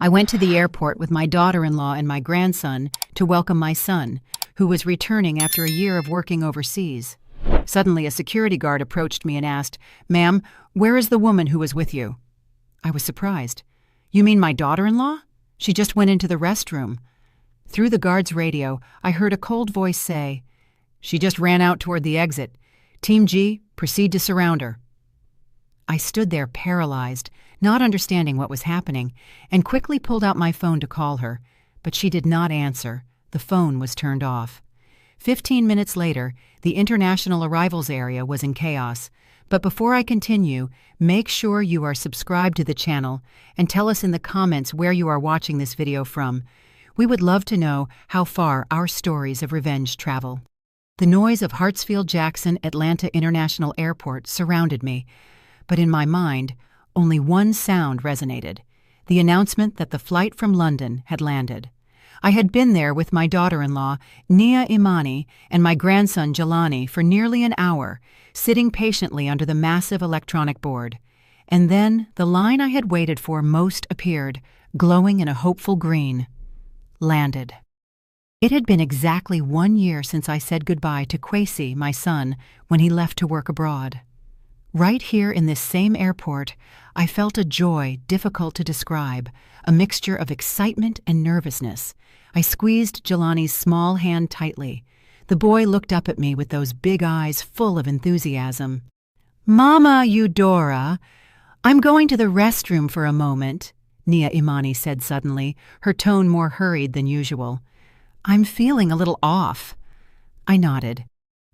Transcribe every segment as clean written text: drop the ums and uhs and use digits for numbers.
I went to the airport with my daughter-in-law and my grandson to welcome my son, who was returning after a year of working overseas. Suddenly, a security guard approached me and asked, "Ma'am, where is the woman who was with you?" I was surprised. "You mean my daughter-in-law? She just went into the restroom." Through the guard's radio, I heard a cold voice say, "She just ran out toward the exit. Team G, proceed to surround her." I stood there paralyzed, not understanding what was happening, and quickly pulled out my phone to call her, but she did not answer. The phone was turned off. 15 minutes later, the international arrivals area was in chaos. But before I continue, make sure you are subscribed to the channel and tell us in the comments where you are watching this video from. We would love to know how far our stories of revenge travel. The noise of Hartsfield-Jackson Atlanta International Airport surrounded me, but in my mind, only one sound resonated: the announcement that the flight from London had landed. I had been there with my daughter-in-law, Nia Imani, and my grandson, Jelani, for nearly an hour, sitting patiently under the massive electronic board. And then the line I had waited for most appeared, glowing in a hopeful green. Landed. It had been exactly 1 year since I said goodbye to Kwesi, my son, when he left to work abroad. Right here in this same airport, I felt a joy difficult to describe, a mixture of excitement and nervousness. I squeezed Jelani's small hand tightly. The boy looked up at me with those big eyes full of enthusiasm. "Mama Eudora, I'm going to the restroom for a moment," Nia Imani said suddenly, her tone more hurried than usual. "I'm feeling a little off." I nodded,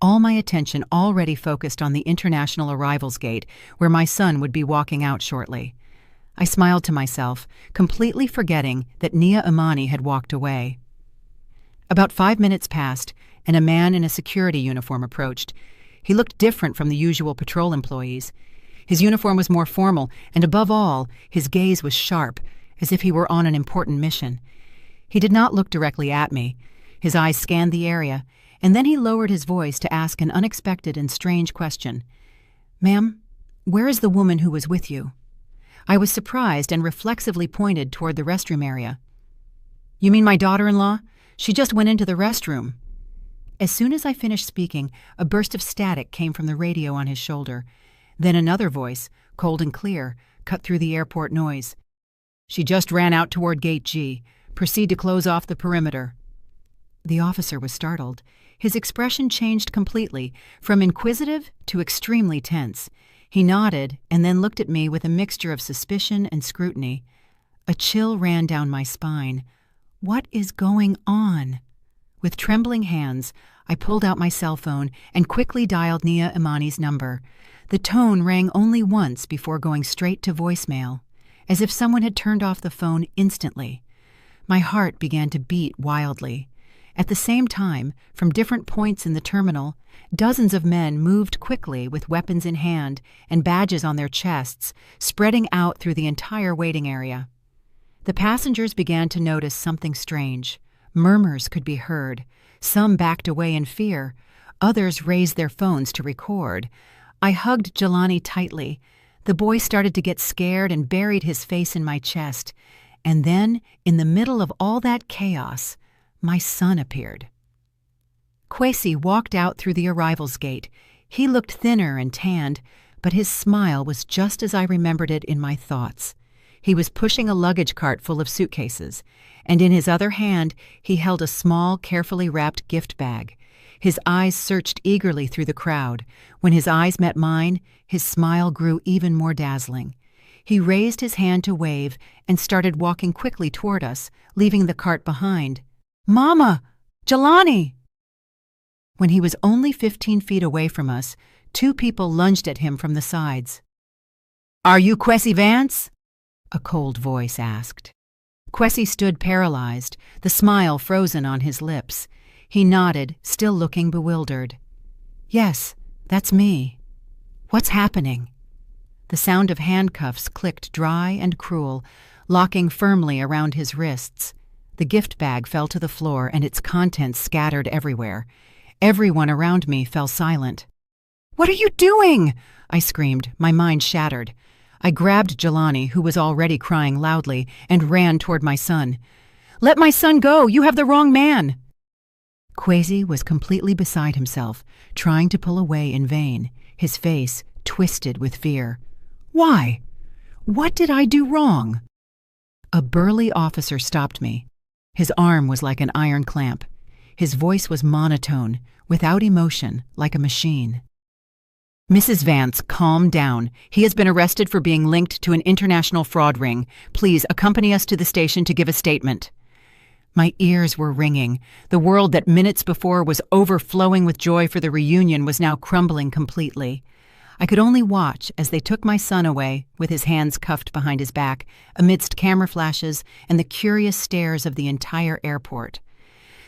all my attention already focused on the international arrivals gate, where my son would be walking out shortly. I smiled to myself, completely forgetting that Nia Imani had walked away. About 5 minutes passed, and a man in a security uniform approached. He looked different from the usual patrol employees. His uniform was more formal, and above all, his gaze was sharp, as if he were on an important mission. He did not look directly at me. His eyes scanned the area, and then he lowered his voice to ask an unexpected and strange question. "Ma'am, where is the woman who was with you?" I was surprised and reflexively pointed toward the restroom area. "You mean my daughter-in-law? She just went into the restroom." As soon as I finished speaking, a burst of static came from the radio on his shoulder. Then another voice, cold and clear, cut through the airport noise. "She just ran out toward Gate G. Proceed to close off the perimeter." The officer was startled. His expression changed completely, from inquisitive to extremely tense. He nodded and then looked at me with a mixture of suspicion and scrutiny. A chill ran down my spine. What is going on? With trembling hands, I pulled out my cell phone and quickly dialed Nia Imani's number. The tone rang only once before going straight to voicemail, as if someone had turned off the phone instantly. My heart began to beat wildly. At the same time, from different points in the terminal, dozens of men moved quickly with weapons in hand and badges on their chests, spreading out through the entire waiting area. The passengers began to notice something strange. Murmurs could be heard. Some backed away in fear. Others raised their phones to record. I hugged Jelani tightly. The boy started to get scared and buried his face in my chest. And then, in the middle of all that chaos, my son appeared. Kwesi walked out through the arrivals gate. He looked thinner and tanned, but his smile was just as I remembered it in my thoughts. He was pushing a luggage cart full of suitcases, and in his other hand he held a small, carefully wrapped gift bag. His eyes searched eagerly through the crowd. When his eyes met mine, his smile grew even more dazzling. He raised his hand to wave and started walking quickly toward us, leaving the cart behind. "Mama! Jelani!" When he was only 15 feet away from us, 2 people lunged at him from the sides. "Are you Kwesi Vance?" a cold voice asked. Kwesi stood paralyzed, the smile frozen on his lips. He nodded, still looking bewildered. "Yes, that's me. What's happening?" The sound of handcuffs clicked dry and cruel, locking firmly around his wrists. The gift bag fell to the floor and its contents scattered everywhere. Everyone around me fell silent. "What are you doing?" I screamed, my mind shattered. I grabbed Jelani, who was already crying loudly, and ran toward my son. "Let my son go! You have the wrong man!" Kwesi was completely beside himself, trying to pull away in vain, his face twisted with fear. "Why? What did I do wrong?" A burly officer stopped me. His arm was like an iron clamp. His voice was monotone, without emotion, like a machine. "Mrs. Vance, calm down. He has been arrested for being linked to an international fraud ring. Please accompany us to the station to give a statement." My ears were ringing. The world that minutes before was overflowing with joy for the reunion was now crumbling completely. I could only watch as they took my son away, with his hands cuffed behind his back, amidst camera flashes and the curious stares of the entire airport.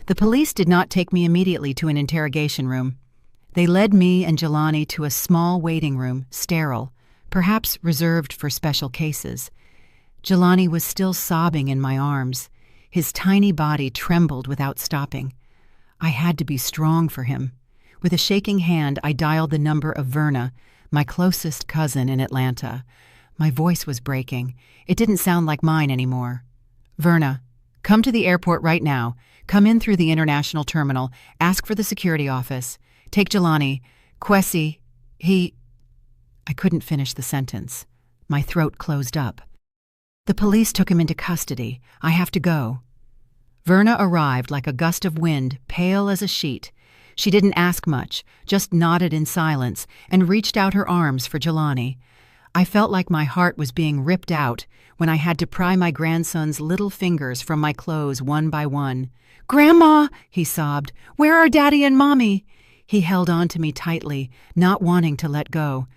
The police did not take me immediately to an interrogation room. They led me and Jelani to a small waiting room, sterile, perhaps reserved for special cases. Jelani was still sobbing in my arms. His tiny body trembled without stopping. I had to be strong for him. With a shaking hand, I dialed the number of Verna, my closest cousin in Atlanta. My voice was breaking. It didn't sound like mine anymore. "Verna, come to the airport right now. Come in through the international terminal. Ask for the security office. Take Jelani. Kwesi, I couldn't finish the sentence. My throat closed up. "The police took him into custody. I have to go." Verna arrived like a gust of wind, pale as a sheet. She didn't ask much, just nodded in silence and reached out her arms for Jelani. I felt like my heart was being ripped out when I had to pry my grandson's little fingers from my clothes one by one. "Grandma," he sobbed, "where are Daddy and Mommy?" He held on to me tightly, not wanting to let go.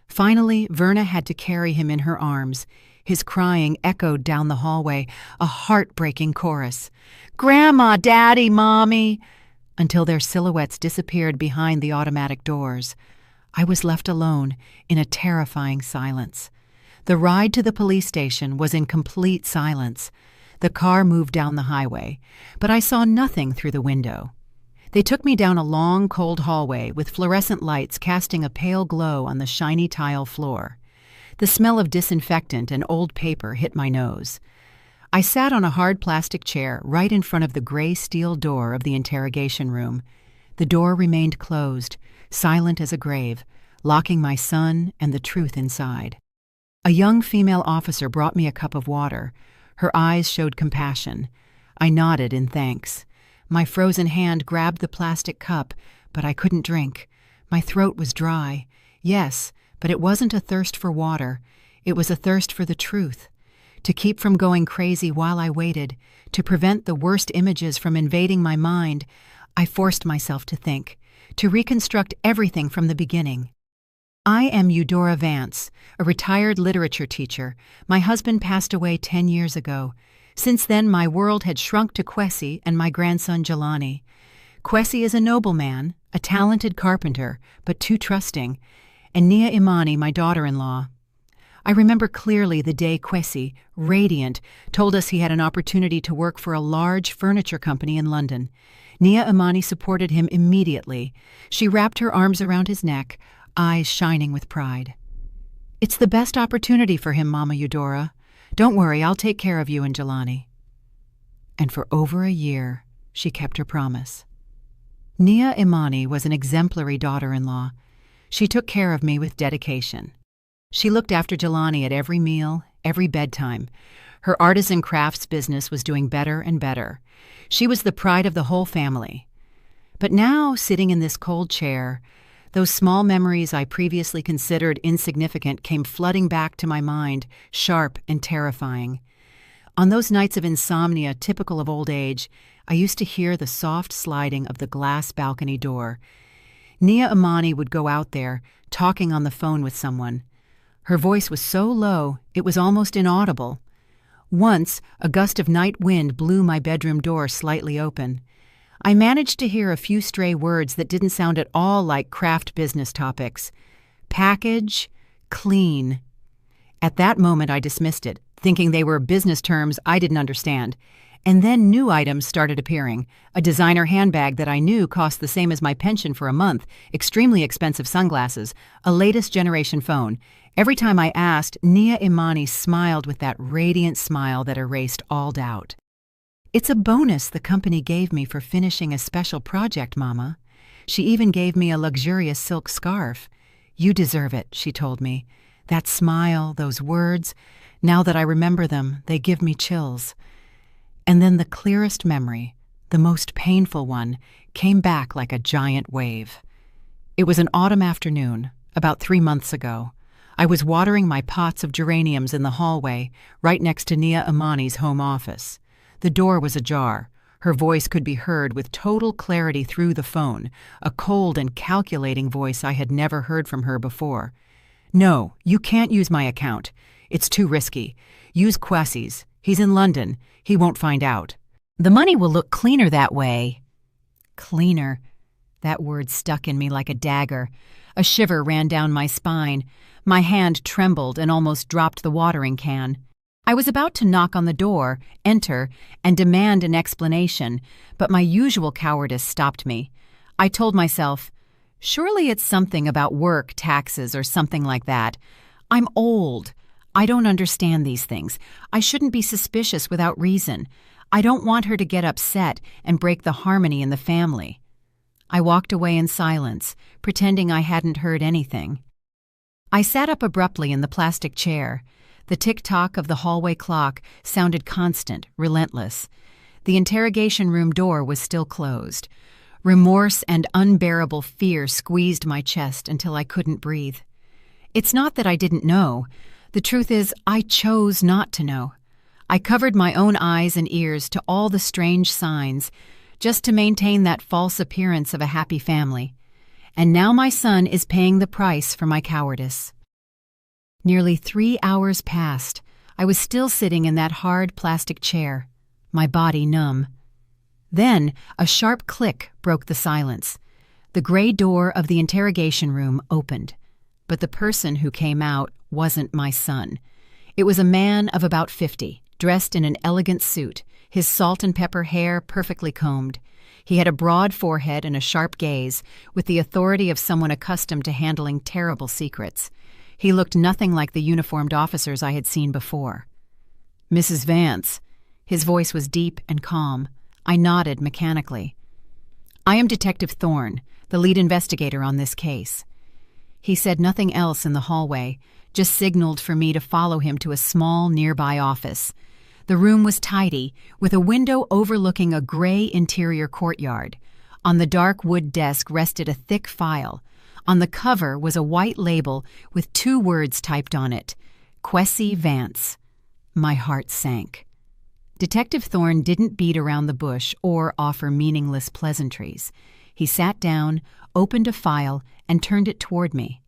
Finally, Verna had to carry him in her arms. His crying echoed down the hallway, a heartbreaking chorus. "Grandma, Daddy, Mommy," until their silhouettes disappeared behind the automatic doors. I was left alone in a terrifying silence. The ride to the police station was in complete silence. The car moved down the highway, but I saw nothing through the window. They took me down a long, cold hallway with fluorescent lights casting a pale glow on the shiny tile floor. The smell of disinfectant and old paper hit my nose. I sat on a hard plastic chair right in front of the gray steel door of the interrogation room. The door remained closed, silent as a grave, locking my son and the truth inside. A young female officer brought me a cup of water. Her eyes showed compassion. I nodded in thanks. My frozen hand grabbed the plastic cup, but I couldn't drink. My throat was dry. Yes, but it wasn't a thirst for water. It was a thirst for the truth. To keep from going crazy while I waited, to prevent the worst images from invading my mind, I forced myself to think, to reconstruct everything from the beginning. I am Eudora Vance, a retired literature teacher. My husband passed away 10 years ago. Since then, my world had shrunk to Kwesi and my grandson Jelani. Kwesi is a noble man, a talented carpenter, but too trusting, and Nia Imani, my daughter-in-law. I remember clearly the day Kwesi, radiant, told us he had an opportunity to work for a large furniture company in London. Nia Imani supported him immediately. She wrapped her arms around his neck, eyes shining with pride. "It's the best opportunity for him, Mama Eudora. Don't worry, I'll take care of you and Jelani." And for over a year, she kept her promise. Nia Imani was an exemplary daughter-in-law. She took care of me with dedication. She looked after Jelani at every meal, every bedtime. Her artisan crafts business was doing better and better. She was the pride of the whole family. But now, sitting in this cold chair, those small memories I previously considered insignificant came flooding back to my mind, sharp and terrifying. On those nights of insomnia typical of old age, I used to hear the soft sliding of the glass balcony door. Nia Imani would go out there, talking on the phone with someone. Her voice was so low, it was almost inaudible. Once, a gust of night wind blew my bedroom door slightly open. I managed to hear a few stray words that didn't sound at all like craft business topics. Package, clean. At that moment, I dismissed it, thinking they were business terms I didn't understand. And then new items started appearing. A designer handbag that I knew cost the same as my pension for a month, extremely expensive sunglasses, a latest generation phone, Every time I asked, Nia Imani smiled with that radiant smile that erased all doubt. "It's a bonus the company gave me for finishing a special project, Mama. She even gave me a luxurious silk scarf. You deserve it," she told me. That smile, those words, now that I remember them, they give me chills. And then the clearest memory, the most painful one, came back like a giant wave. It was an autumn afternoon, about 3 months ago. I was watering my pots of geraniums in the hallway, right next to Nia Imani's home office. The door was ajar. Her voice could be heard with total clarity through the phone, a cold and calculating voice I had never heard from her before. "No, you can't use my account. It's too risky. Use Kwesi's. He's in London. He won't find out. The money will look cleaner that way." Cleaner. That word stuck in me like a dagger. A shiver ran down my spine. My hand trembled and almost dropped the watering can. I was about to knock on the door, enter, and demand an explanation, but my usual cowardice stopped me. I told myself, surely it's something about work, taxes, or something like that. I'm old. I don't understand these things. I shouldn't be suspicious without reason. I don't want her to get upset and break the harmony in the family. I walked away in silence, pretending I hadn't heard anything. I sat up abruptly in the plastic chair. The tick-tock of the hallway clock sounded constant, relentless. The interrogation room door was still closed. Remorse and unbearable fear squeezed my chest until I couldn't breathe. It's not that I didn't know. The truth is, I chose not to know. I covered my own eyes and ears to all the strange signs, just to maintain that false appearance of a happy family. And now my son is paying the price for my cowardice. Nearly 3 hours passed. I was still sitting in that hard plastic chair, my body numb. Then a sharp click broke the silence. The gray door of the interrogation room opened, but the person who came out wasn't my son. It was a man of about 50, dressed in an elegant suit, his salt and pepper hair perfectly combed. He had a broad forehead and a sharp gaze, with the authority of someone accustomed to handling terrible secrets. He looked nothing like the uniformed officers I had seen before. "Mrs. Vance." His voice was deep and calm. I nodded mechanically. "I am Detective Thorne, the lead investigator on this case." He said nothing else in the hallway, just signaled for me to follow him to a small nearby office. The room was tidy, with a window overlooking a gray interior courtyard. On the dark wood desk rested a thick file. On the cover was a white label with 2 words typed on it, Kwesi Vance. My heart sank. Detective Thorne didn't beat around the bush or offer meaningless pleasantries. He sat down, opened a file, and turned it toward me.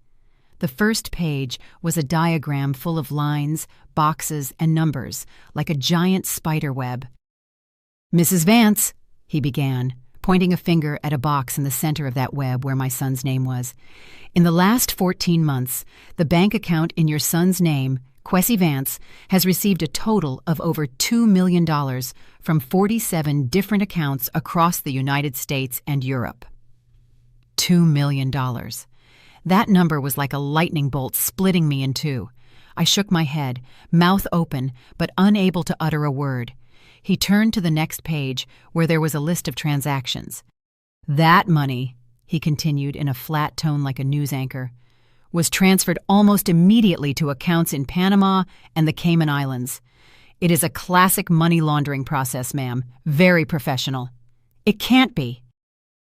The first page was a diagram full of lines, boxes, and numbers, like a giant spider web. "Mrs. Vance," he began, pointing a finger at a box in the center of that web where my son's name was. "In the last 14 months, the bank account in your son's name, Kwesi Vance, has received a total of over $2 million from 47 different accounts across the United States and Europe." $2 million. That number was like a lightning bolt splitting me in two. I shook my head, mouth open, but unable to utter a word. He turned to the next page, where there was a list of transactions. "That money," he continued in a flat tone like a news anchor, "was transferred almost immediately to accounts in Panama and the Cayman Islands. It is a classic money laundering process, ma'am. Very professional." "It can't be."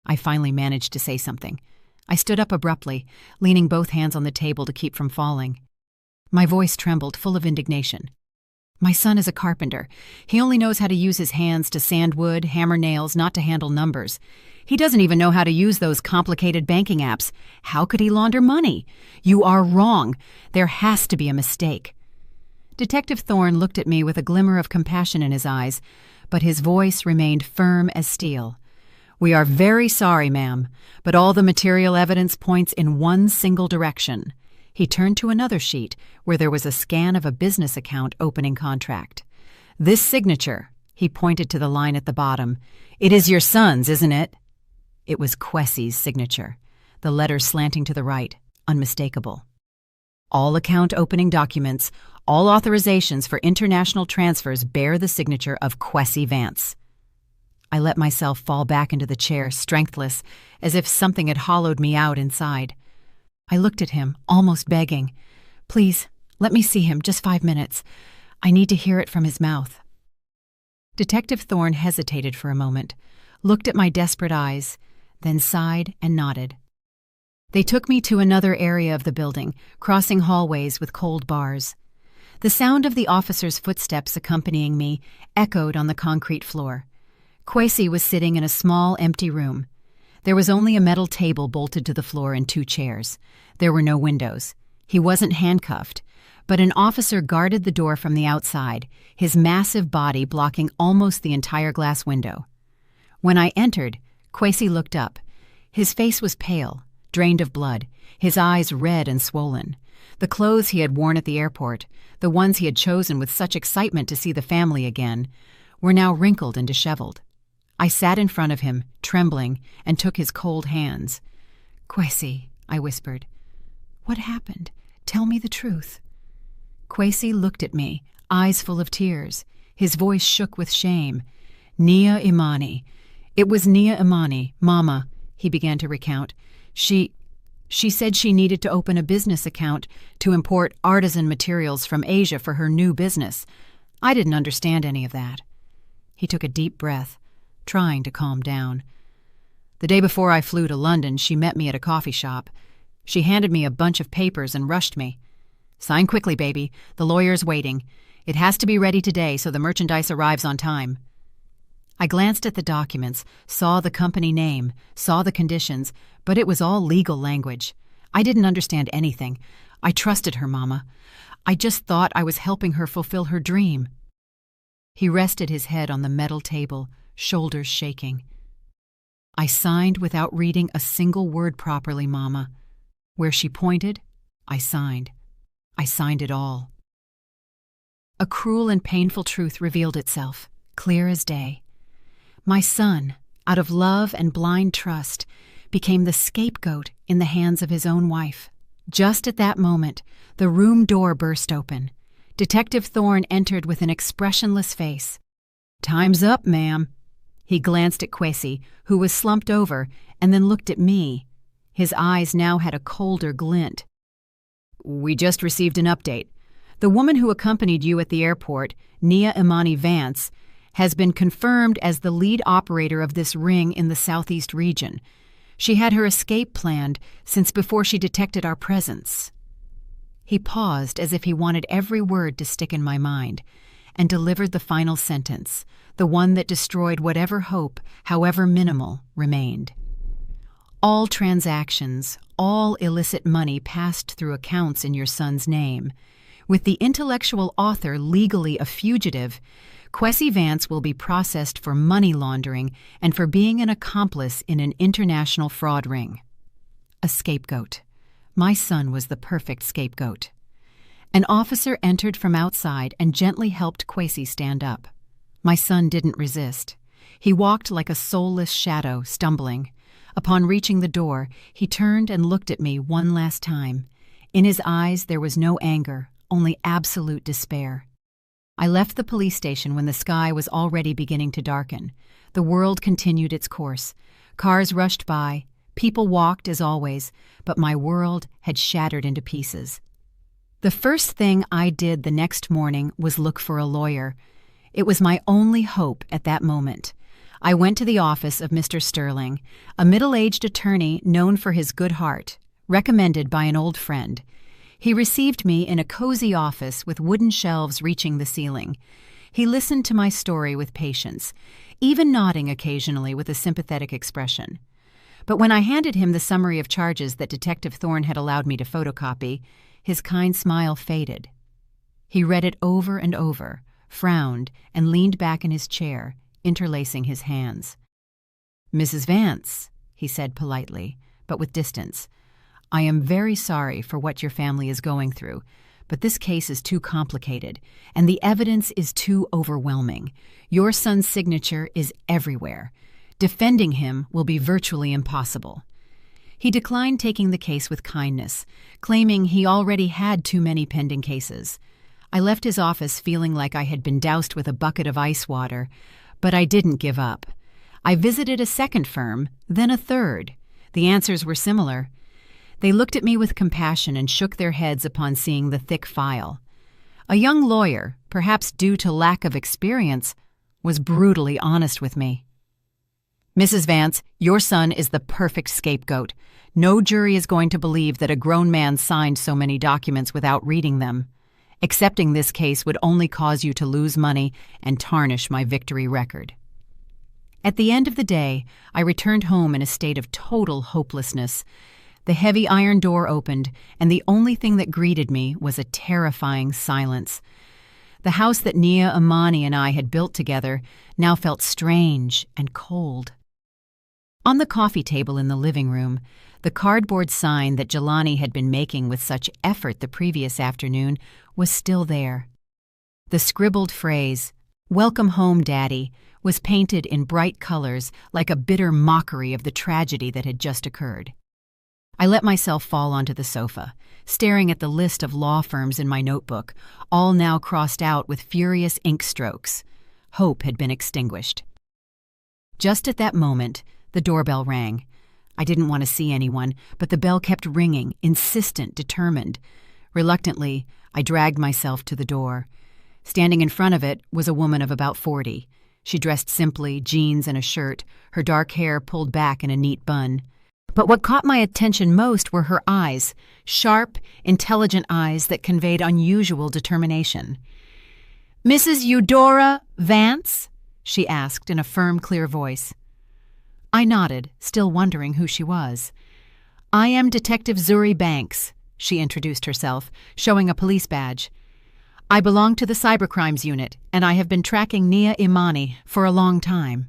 I finally managed to say something. I stood up abruptly, leaning both hands on the table to keep from falling. My voice trembled, full of indignation. "My son is a carpenter. He only knows how to use his hands to sand wood, hammer nails, not to handle numbers. He doesn't even know how to use those complicated banking apps. How could he launder money? You are wrong. There has to be a mistake." Detective Thorne looked at me with a glimmer of compassion in his eyes, but his voice remained firm as steel. "We are very sorry, ma'am, but all the material evidence points in one single direction." He turned to another sheet where there was a scan of a business account opening contract. "This signature," he pointed to the line at the bottom, "it is your son's, isn't it?" It was Kwesi's signature, the letter slanting to the right, unmistakable. All account opening documents, all authorizations for international transfers bear the signature of Kwesi Vance. I let myself fall back into the chair, strengthless, as if something had hollowed me out inside. I looked at him, almost begging. Please, let me see him, just 5 minutes. I need to hear it from his mouth. Detective Thorne hesitated for a moment, looked at my desperate eyes, then sighed and nodded. They took me to another area of the building, crossing hallways with cold bars. The sound of the officer's footsteps accompanying me echoed on the concrete floor. Kwesi was sitting in a small, empty room. There was only a metal table bolted to the floor and 2 chairs. There were no windows. He wasn't handcuffed, but an officer guarded the door from the outside, his massive body blocking almost the entire glass window. When I entered, Kwesi looked up. His face was pale, drained of blood, his eyes red and swollen. The clothes he had worn at the airport, the ones he had chosen with such excitement to see the family again, were now wrinkled and disheveled. I sat in front of him, trembling, and took his cold hands. "Kwesi," I whispered. "What happened? Tell me the truth." Kwesi looked at me, eyes full of tears. His voice shook with shame. "Nia Imani. It was Nia Imani, Mama," he began to recount. She said she needed to open a business account to import artisan materials from Asia for her new business. I didn't understand any of that." He took a deep breath, trying to calm down. "The day before I flew to London, she met me at a coffee shop. She handed me a bunch of papers and rushed me. 'Sign quickly, baby. The lawyer's waiting. It has to be ready today so the merchandise arrives on time.' I glanced at the documents, saw the company name, saw the conditions, but it was all legal language. I didn't understand anything. I trusted her, Mama. I just thought I was helping her fulfill her dream." He rested his head on the metal table, shoulders shaking. "I signed without reading a single word properly, Mama. Where she pointed, I signed. I signed it all." A cruel and painful truth revealed itself, clear as day. My son, out of love and blind trust, became the scapegoat in the hands of his own wife. Just at that moment, the room door burst open. Detective Thorne entered with an expressionless face. "Time's up, ma'am." He glanced at Kwesi, who was slumped over, and then looked at me. His eyes now had a colder glint. "We just received an update. The woman who accompanied you at the airport, Nia Imani Vance, has been confirmed as the lead operator of this ring in the southeast region. She had her escape planned since before she detected our presence." He paused as if he wanted every word to stick in my mind, and delivered the final sentence, the one that destroyed whatever hope, however minimal, remained. "All transactions, all illicit money passed through accounts in your son's name. With the intellectual author legally a fugitive, Kwesi Vance will be processed for money laundering and for being an accomplice in an international fraud ring." A scapegoat. My son was the perfect scapegoat. An officer entered from outside and gently helped Kwesi stand up. My son didn't resist. He walked like a soulless shadow, stumbling. Upon reaching the door, he turned and looked at me one last time. In his eyes there was no anger, only absolute despair. I left the police station when the sky was already beginning to darken. The world continued its course. Cars rushed by, people walked as always, but my world had shattered into pieces. The first thing I did the next morning was look for a lawyer. It was my only hope at that moment. I went to the office of Mr. Sterling, a middle-aged attorney known for his good heart, recommended by an old friend. He received me in a cozy office with wooden shelves reaching the ceiling. He listened to my story with patience, even nodding occasionally with a sympathetic expression. But when I handed him the summary of charges that Detective Thorne had allowed me to photocopy, his kind smile faded. He read it over and over, frowned, and leaned back in his chair, interlacing his hands. "Mrs. Vance," he said politely, but with distance, "I am very sorry for what your family is going through, but this case is too complicated, and the evidence is too overwhelming. Your son's signature is everywhere. Defending him will be virtually impossible." He declined taking the case with kindness, claiming he already had too many pending cases. I left his office feeling like I had been doused with a bucket of ice water, but I didn't give up. I visited a second firm, then a third. The answers were similar. They looked at me with compassion and shook their heads upon seeing the thick file. A young lawyer, perhaps due to lack of experience, was brutally honest with me. "Mrs. Vance, your son is the perfect scapegoat. No jury is going to believe that a grown man signed so many documents without reading them. Accepting this case would only cause you to lose money and tarnish my victory record." At the end of the day, I returned home in a state of total hopelessness. The heavy iron door opened, and the only thing that greeted me was a terrifying silence. The house that Nia Imani and I had built together now felt strange and cold. On the coffee table in the living room, the cardboard sign that Jelani had been making with such effort the previous afternoon was still there. The scribbled phrase, "Welcome home, Daddy," was painted in bright colors like a bitter mockery of the tragedy that had just occurred. I let myself fall onto the sofa, staring at the list of law firms in my notebook, all now crossed out with furious ink strokes. Hope had been extinguished. Just at that moment, the doorbell rang. I didn't want to see anyone, but the bell kept ringing, insistent, determined. Reluctantly, I dragged myself to the door. Standing in front of it was a woman of about 40. She dressed simply, jeans and a shirt, her dark hair pulled back in a neat bun. But what caught my attention most were her eyes, sharp, intelligent eyes that conveyed unusual determination. "Mrs. Eudora Vance?" she asked in a firm, clear voice. I nodded, still wondering who she was. "I am Detective Zuri Banks," she introduced herself, showing a police badge. "I belong to the cybercrimes unit, and I have been tracking Nia Imani for a long time."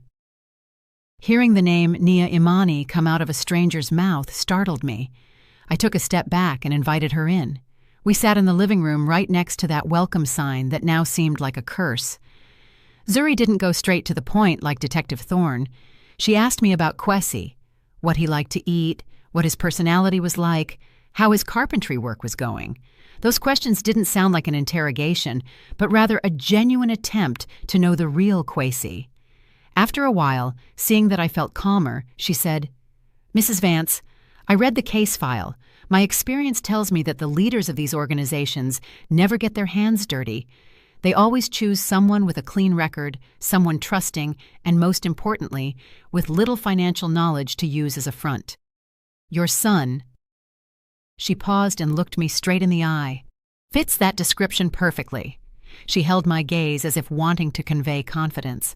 Hearing the name Nia Imani come out of a stranger's mouth startled me. I took a step back and invited her in. We sat in the living room right next to that welcome sign that now seemed like a curse. Zuri didn't go straight to the point like Detective Thorne. She asked me about Kwesi, what he liked to eat, what his personality was like, how his carpentry work was going. Those questions didn't sound like an interrogation, but rather a genuine attempt to know the real Kwesi. After a while, seeing that I felt calmer, she said, "Mrs. Vance, I read the case file. My experience tells me that the leaders of these organizations never get their hands dirty. They always choose someone with a clean record, someone trusting, and most importantly, with little financial knowledge to use as a front. Your son," she paused and looked me straight in the eye, "fits that description perfectly." She held my gaze as if wanting to convey confidence.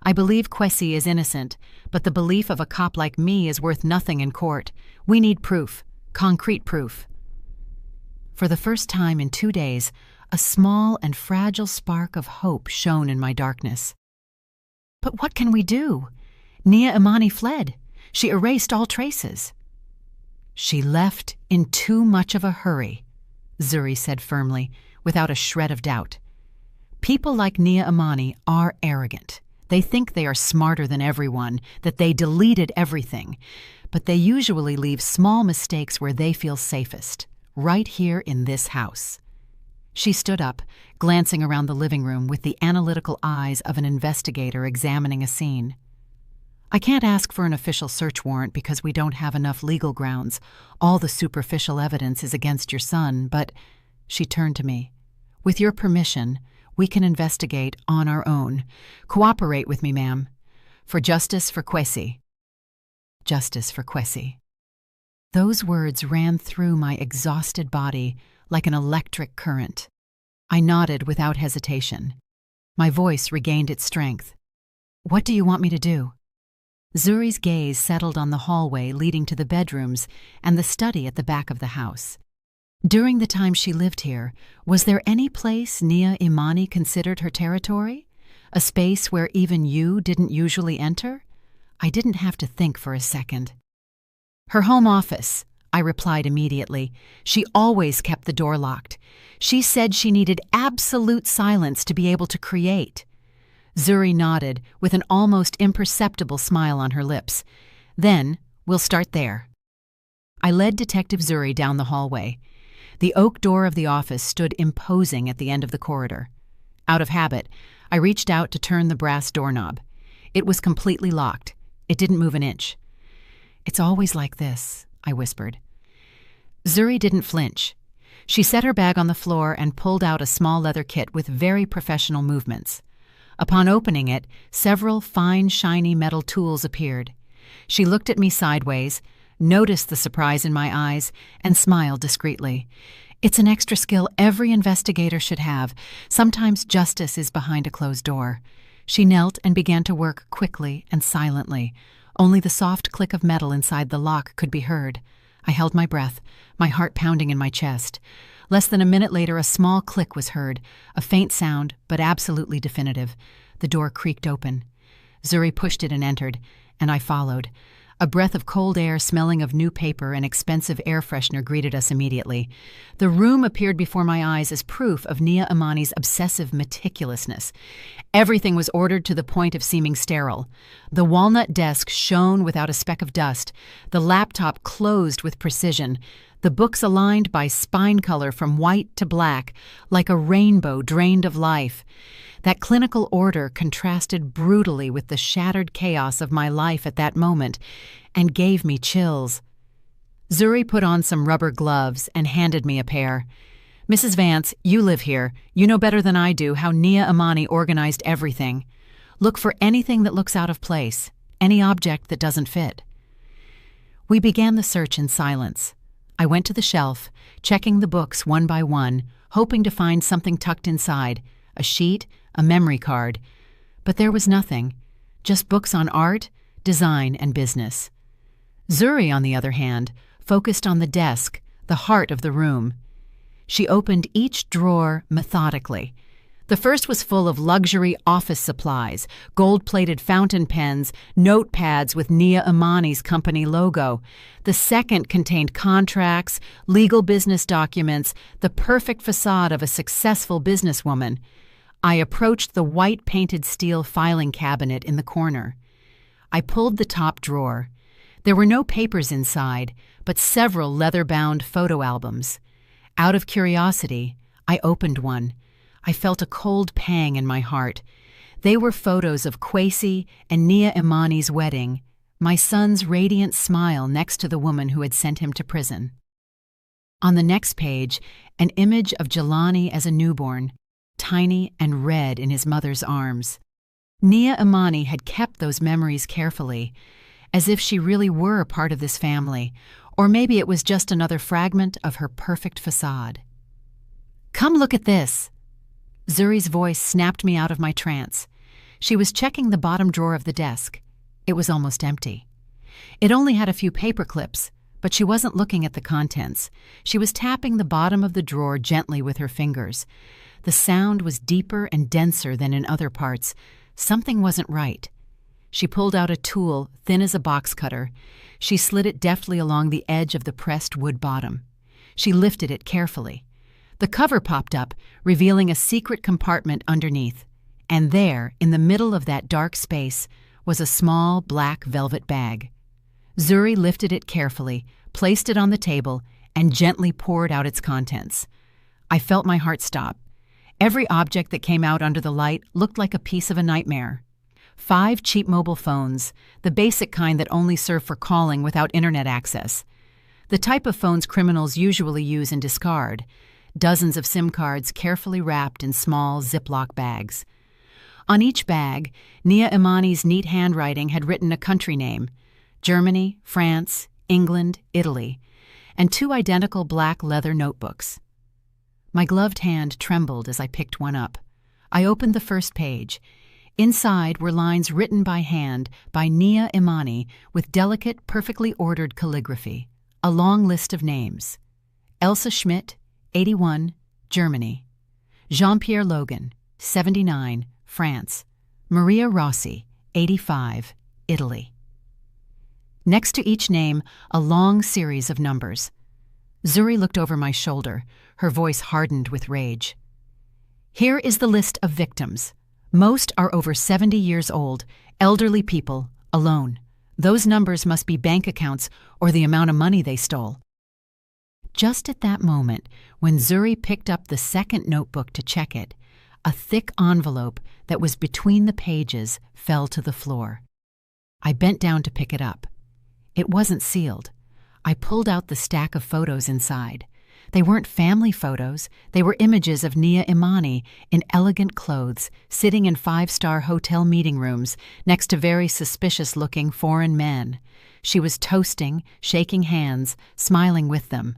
"I believe Kwesi is innocent, but the belief of a cop like me is worth nothing in court. We need proof, concrete proof." For the first time in 2 days, a small and fragile spark of hope shone in my darkness. "But what can we do? Nia Imani fled. She erased all traces." "She left in too much of a hurry," Zuri said firmly, without a shred of doubt. "People like Nia Imani are arrogant. They think they are smarter than everyone, that they deleted everything, but they usually leave small mistakes where they feel safest, right here in this house." She stood up, glancing around the living room with the analytical eyes of an investigator examining a scene. "I can't ask for an official search warrant because we don't have enough legal grounds. All the superficial evidence is against your son, but," she turned to me, "with your permission, we can investigate on our own. Cooperate with me, ma'am. For justice for Kwesi." Justice for Kwesi. Those words ran through my exhausted body like an electric current. I nodded without hesitation. My voice regained its strength. "What do you want me to do?" Zuri's gaze settled on the hallway leading to the bedrooms and the study at the back of the house. During the time she lived here, was there any place Nia Imani considered her territory? A space where even you didn't usually enter? I didn't have to think for a second. "Her home office," I replied immediately. "She always kept the door locked. She said she needed absolute silence to be able to create." Zuri nodded with an almost imperceptible smile on her lips. "Then we'll start there." I led Detective Zuri down the hallway. The oak door of the office stood imposing at the end of the corridor. Out of habit, I reached out to turn the brass doorknob. It was completely locked. It didn't move an inch. "It's always like this," I whispered. Zuri didn't flinch. She set her bag on the floor and pulled out a small leather kit with very professional movements. Upon opening it, several fine, shiny metal tools appeared. She looked at me sideways, noticed the surprise in my eyes, and smiled discreetly. "It's an extra skill every investigator should have. Sometimes justice is behind a closed door." She knelt and began to work quickly and silently. Only the soft click of metal inside the lock could be heard. I held my breath, my heart pounding in my chest. Less than a minute later, a small click was heard, a faint sound, but absolutely definitive. The door creaked open. Zuri pushed it and entered, and I followed. A breath of cold air smelling of new paper and expensive air freshener greeted us immediately. The room appeared before my eyes as proof of Nia Imani's obsessive meticulousness. Everything was ordered to the point of seeming sterile. The walnut desk shone without a speck of dust, the laptop closed with precision, the books aligned by spine color from white to black, like a rainbow drained of life. That clinical order contrasted brutally with the shattered chaos of my life at that moment and gave me chills. Zuri put on some rubber gloves and handed me a pair. "Mrs. Vance, you live here. You know better than I do how Nia Imani organized everything. Look for anything that looks out of place, any object that doesn't fit." We began the search in silence. I went to the shelf, checking the books one by one, hoping to find something tucked inside, a sheet, a memory card. But there was nothing, just books on art, design, and business. Zuri, on the other hand, focused on the desk, the heart of the room. She opened each drawer methodically. The first was full of luxury office supplies, gold-plated fountain pens, notepads with Nia Imani's company logo. The second contained contracts, legal business documents, the perfect facade of a successful businesswoman. I approached the white-painted steel filing cabinet in the corner. I pulled the top drawer. There were no papers inside, but several leather-bound photo albums. Out of curiosity, I opened one. I felt a cold pang in my heart. They were photos of Kwesi and Nia Imani's wedding, my son's radiant smile next to the woman who had sent him to prison. On the next page, an image of Jelani as a newborn, tiny and red in his mother's arms. Nia Imani had kept those memories carefully, as if she really were a part of this family, or maybe it was just another fragment of her perfect facade. "Come look at this!" Zuri's voice snapped me out of my trance. She was checking the bottom drawer of the desk. It was almost empty. It only had a few paper clips, but she wasn't looking at the contents. She was tapping the bottom of the drawer gently with her fingers. The sound was deeper and denser than in other parts. Something wasn't right. She pulled out a tool thin as a box cutter. She slid it deftly along the edge of the pressed wood bottom. She lifted it carefully. The cover popped up, revealing a secret compartment underneath. And there, in the middle of that dark space, was a small black velvet bag. Zuri lifted it carefully, placed it on the table, and gently poured out its contents. I felt my heart stop. Every object that came out under the light looked like a piece of a nightmare. 5 cheap mobile phones, the basic kind that only serve for calling without internet access. The type of phones criminals usually use and discard. Dozens of SIM cards carefully wrapped in small Ziploc bags. On each bag, Nia Imani's neat handwriting had written a country name: Germany, France, England, Italy, and 2 identical black leather notebooks. My gloved hand trembled as I picked one up. I opened the first page. Inside were lines written by hand by Nia Imani with delicate, perfectly ordered calligraphy. A long list of names: Elsa Schmidt, 81, Germany; Jean-Pierre Logan, 79, France; Maria Rossi, 85, Italy. Next to each name, a long series of numbers. Zuri looked over my shoulder, her voice hardened with rage. "Here is the list of victims. Most are over 70 years old, elderly people, alone. Those numbers must be bank accounts or the amount of money they stole. Just at that moment, when Zuri picked up the second notebook to check it, a thick envelope that was between the pages fell to the floor. I bent down to pick it up. It wasn't sealed. I pulled out the stack of photos inside. They weren't family photos. They were images of Nia Imani in elegant clothes, sitting in five-star hotel meeting rooms next to very suspicious-looking foreign men. She was toasting, shaking hands, smiling with them.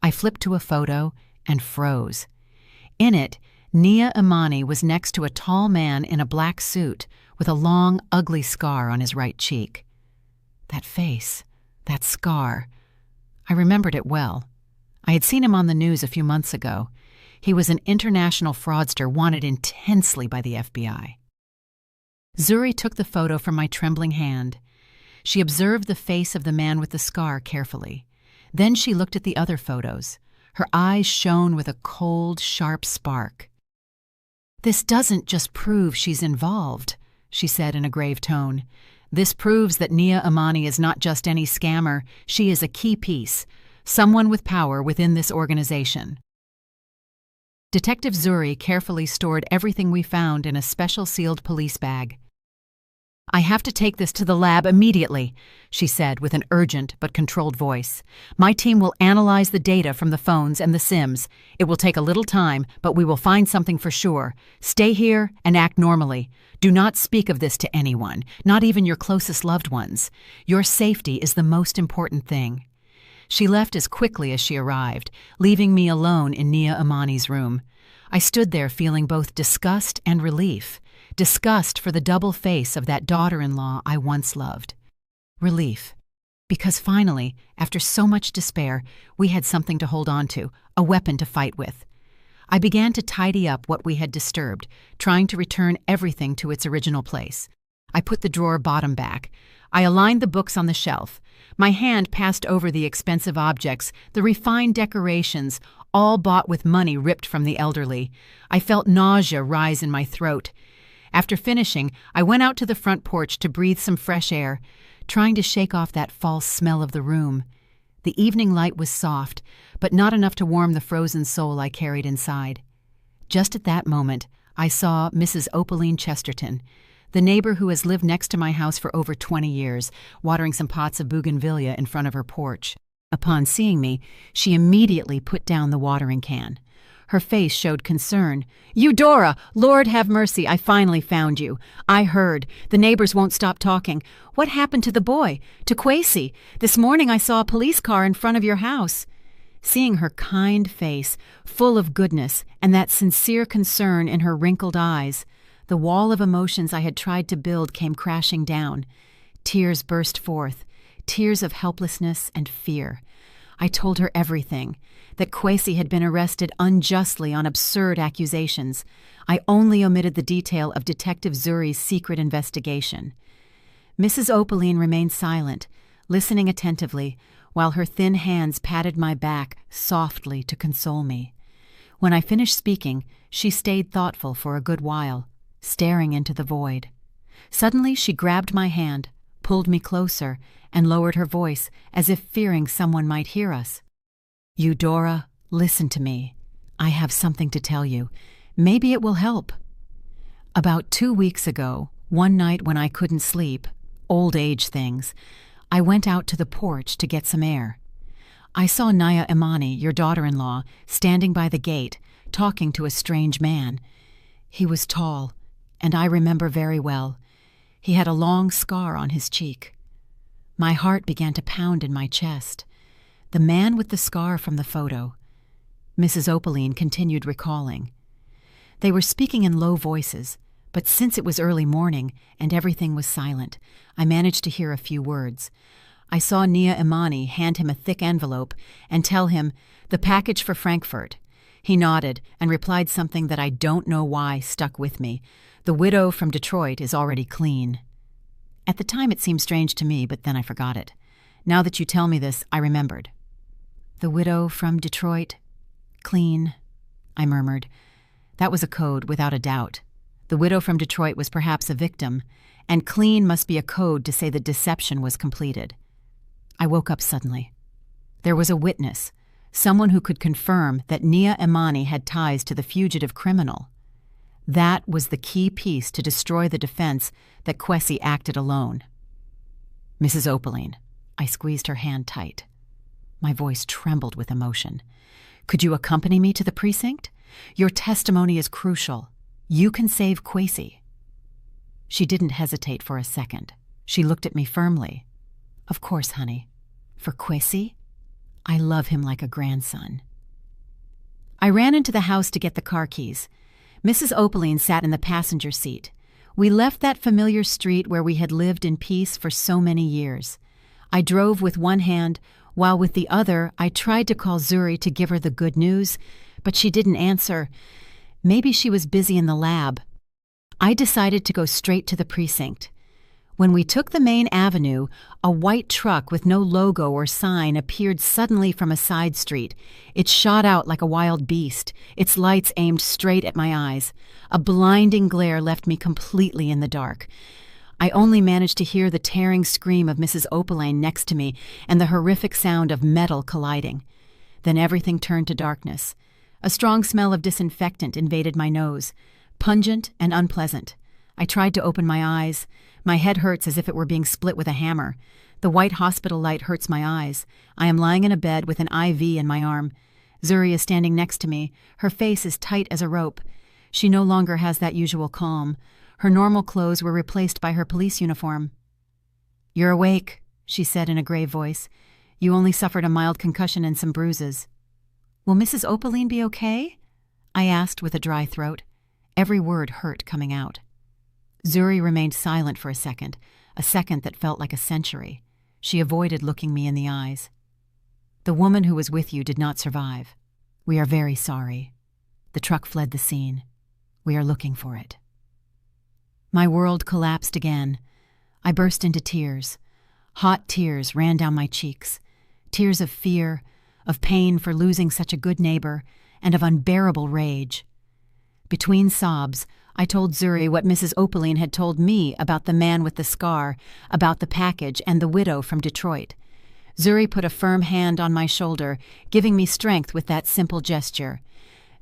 I flipped to a photo and froze. In it, Nia Imani was next to a tall man in a black suit with a long, ugly scar on his right cheek. That face, that scar. I remembered it well. I had seen him on the news a few months ago. He was an international fraudster wanted intensely by the FBI. Zuri took the photo from my trembling hand. She observed the face of the man with the scar carefully. Then she looked at the other photos. Her eyes shone with a cold, sharp spark. "This doesn't just prove she's involved," she said in a grave tone. "This proves that Nia Imani is not just any scammer. She is a key piece, someone with power within this organization." Detective Zuri carefully stored everything we found in a special sealed police bag. "I have to take this to the lab immediately," she said with an urgent but controlled voice. "My team will analyze the data from the phones and the SIMs. It will take a little time, but we will find something for sure. Stay here and act normally. Do not speak of this to anyone, not even your closest loved ones. Your safety is the most important thing." She left as quickly as she arrived, leaving me alone in Nia Imani's room. I stood there feeling both disgust and relief. Disgust for the double face of that daughter-in-law I once loved. Relief, because finally, after so much despair, we had something to hold on to, a weapon to fight with. I began to tidy up what we had disturbed, trying to return everything to its original place. I put the drawer bottom back. I aligned the books on the shelf. My hand passed over the expensive objects, the refined decorations, all bought with money ripped from the elderly. I felt nausea rise in my throat. After finishing, I went out to the front porch to breathe some fresh air, trying to shake off that false smell of the room. The evening light was soft, but not enough to warm the frozen soul I carried inside. Just at that moment, I saw Mrs. Opaline Chesterton, the neighbor who has lived next to my house for over 20 years, watering some pots of bougainvillea in front of her porch. Upon seeing me, she immediately put down the watering can. Her face showed concern. "Eudora! Lord have mercy, I finally found you. I heard. The neighbors won't stop talking. What happened to the boy? To Kwesi? This morning I saw a police car in front of your house." Seeing her kind face, full of goodness, and that sincere concern in her wrinkled eyes, the wall of emotions I had tried to build came crashing down. Tears burst forth, tears of helplessness and fear. I told her everything, that Kwesi had been arrested unjustly on absurd accusations. I only omitted the detail of Detective Zuri's secret investigation. Mrs. Opaline remained silent, listening attentively, while her thin hands patted my back softly to console me. When I finished speaking, she stayed thoughtful for a good while, staring into the void. Suddenly she grabbed my hand, pulled me closer, and lowered her voice as if fearing someone might hear us. "Eudora, listen to me. I have something to tell you. Maybe it will help." About 2 weeks ago, one night when I couldn't sleep, old age things, I went out to the porch to get some air. I saw Nia Imani, your daughter-in-law, standing by the gate, talking to a strange man. He was tall, and I remember very well. He had a long scar on his cheek. My heart began to pound in my chest. The man with the scar from the photo. Mrs. Opaline continued recalling. They were speaking in low voices, but since it was early morning and everything was silent, I managed to hear a few words. I saw Nia Imani hand him a thick envelope and tell him, "The package for Frankfurt." He nodded and replied something that I don't know why stuck with me. "The widow from Detroit is already clean." At the time it seemed strange to me, but then I forgot it. Now that you tell me this, I remembered. "The widow from Detroit, clean," I murmured. That was a code, without a doubt. The widow from Detroit was perhaps a victim, and clean must be a code to say the deception was completed. I woke up suddenly. There was a witness, someone who could confirm that Nia Imani had ties to the fugitive criminal. That was the key piece to destroy the defense that Kwesi acted alone. Mrs. Opaline, I squeezed her hand tight. My voice trembled with emotion. Could you accompany me to the precinct? Your testimony is crucial. You can save Kwesi. She didn't hesitate for a second. She looked at me firmly. Of course, honey. For Kwesi? I love him like a grandson. I ran into the house to get the car keys. Mrs. Opaline sat in the passenger seat. We left that familiar street where we had lived in peace for so many years. I drove with one hand, while with the other I tried to call Zuri to give her the good news, but she didn't answer. Maybe she was busy in the lab. I decided to go straight to the precinct. When we took the main avenue, a white truck with no logo or sign appeared suddenly from a side street. It shot out like a wild beast, its lights aimed straight at my eyes. A blinding glare left me completely in the dark. I only managed to hear the tearing scream of Mrs. Opaline next to me and the horrific sound of metal colliding. Then everything turned to darkness. A strong smell of disinfectant invaded my nose, pungent and unpleasant. I tried to open my eyes. My head hurts as if it were being split with a hammer. The white hospital light hurts my eyes. I am lying in a bed with an IV in my arm. Zuri is standing next to me. Her face is tight as a rope. She no longer has that usual calm. Her normal clothes were replaced by her police uniform. "You're awake," she said in a grave voice. "You only suffered a mild concussion and some bruises." "Will Mrs. Opaline be okay?" I asked with a dry throat. Every word hurt coming out. Zuri remained silent for a second that felt like a century. She avoided looking me in the eyes. "The woman who was with you did not survive. We are very sorry. The truck fled the scene. We are looking for it." My world collapsed again. I burst into tears. Hot tears ran down my cheeks. Tears of fear, of pain for losing such a good neighbor, and of unbearable rage. Between sobs, I told Zuri what Mrs. Opaline had told me about the man with the scar, about the package, and the widow from Detroit. Zuri put a firm hand on my shoulder, giving me strength with that simple gesture.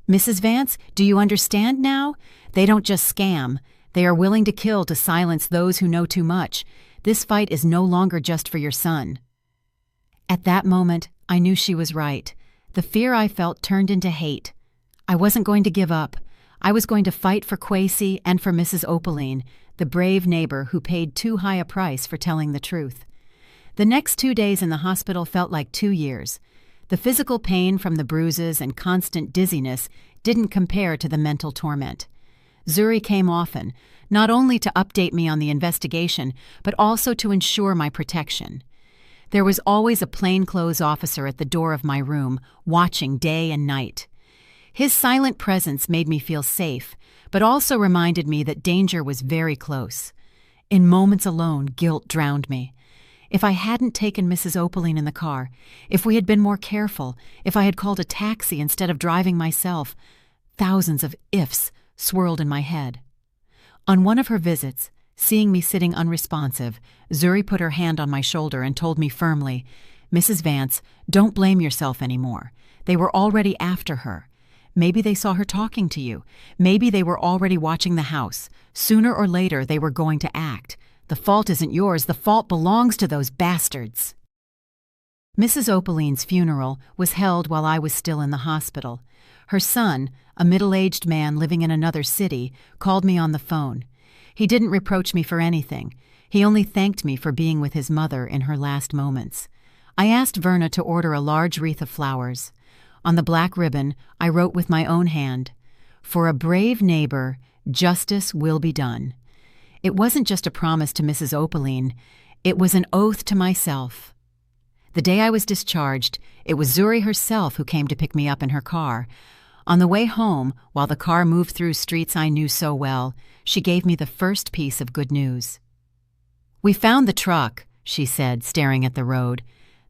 "Mrs. Vance, do you understand now? They don't just scam. They are willing to kill to silence those who know too much. This fight is no longer just for your son." At that moment, I knew she was right. The fear I felt turned into hate. I wasn't going to give up. I was going to fight for Kwesi and for Mrs. Opaline, the brave neighbor who paid too high a price for telling the truth. The next 2 days in the hospital felt like 2 years. The physical pain from the bruises and constant dizziness didn't compare to the mental torment. Zuri came often, not only to update me on the investigation, but also to ensure my protection. There was always a plainclothes officer at the door of my room, watching day and night. His silent presence made me feel safe, but also reminded me that danger was very close. In moments alone, guilt drowned me. If I hadn't taken Mrs. Opaline in the car, if we had been more careful, if I had called a taxi instead of driving myself, thousands of ifs swirled in my head. On one of her visits, seeing me sitting unresponsive, Zuri put her hand on my shoulder and told me firmly, "Mrs. Vance, don't blame yourself anymore. They were already after her. Maybe they saw her talking to you. Maybe they were already watching the house. Sooner or later, they were going to act. The fault isn't yours. The fault belongs to those bastards." Mrs. Opaline's funeral was held while I was still in the hospital. Her son, a middle-aged man living in another city, called me on the phone. He didn't reproach me for anything. He only thanked me for being with his mother in her last moments. I asked Verna to order a large wreath of flowers. On the black ribbon, I wrote with my own hand, "For a brave neighbor, justice will be done." It wasn't just a promise to Mrs. Opaline. It was an oath to myself. The day I was discharged, it was Zuri herself who came to pick me up in her car. On the way home, while the car moved through streets I knew so well, she gave me the first piece of good news. "We found the truck," she said, staring at the road.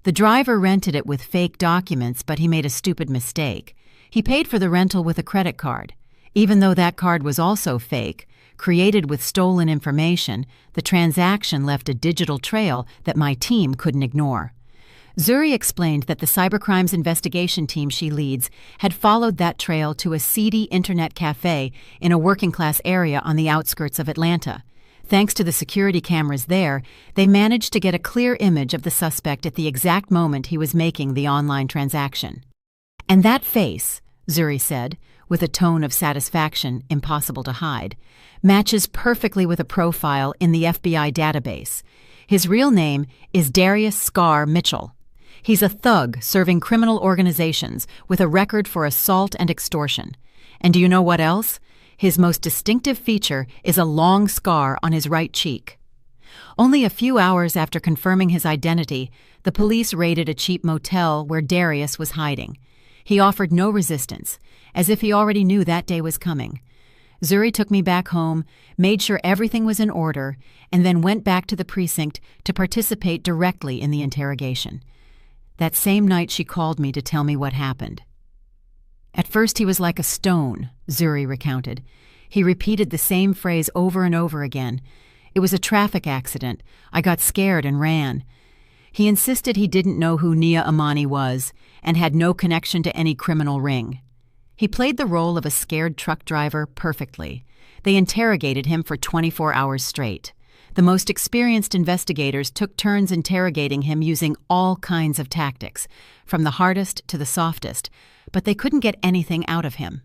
"The driver rented it with fake documents, but he made a stupid mistake. He paid for the rental with a credit card. Even though that card was also fake, Created with stolen information, the transaction left a digital trail that my team couldn't ignore. Zuri explained that the cybercrimes investigation team she leads had followed that trail to a seedy internet cafe in a working-class area on the outskirts of Atlanta. Thanks to the security cameras there, they managed to get a clear image of the suspect at the exact moment he was making the online transaction. "And that face," Zuri said, with a tone of satisfaction impossible to hide, "matches perfectly with a profile in the FBI database. His real name is Darius Scar Mitchell. He's a thug serving criminal organizations with a record for assault and extortion. And do you know what else? His most distinctive feature is a long scar on his right cheek." Only a few hours after confirming his identity, the police raided a cheap motel where Darius was hiding. He offered no resistance, as if he already knew that day was coming. Zuri took me back home, made sure everything was in order, and then went back to the precinct to participate directly in the interrogation. That same night she called me to tell me what happened. "At first he was like a stone," Zuri recounted. "He repeated the same phrase over and over again. It was a traffic accident. I got scared and ran. He insisted he didn't know who Nia Imani was and had no connection to any criminal ring. He played the role of a scared truck driver perfectly. They interrogated him for 24 hours straight. The most experienced investigators took turns interrogating him using all kinds of tactics, from the hardest to the softest, but they couldn't get anything out of him.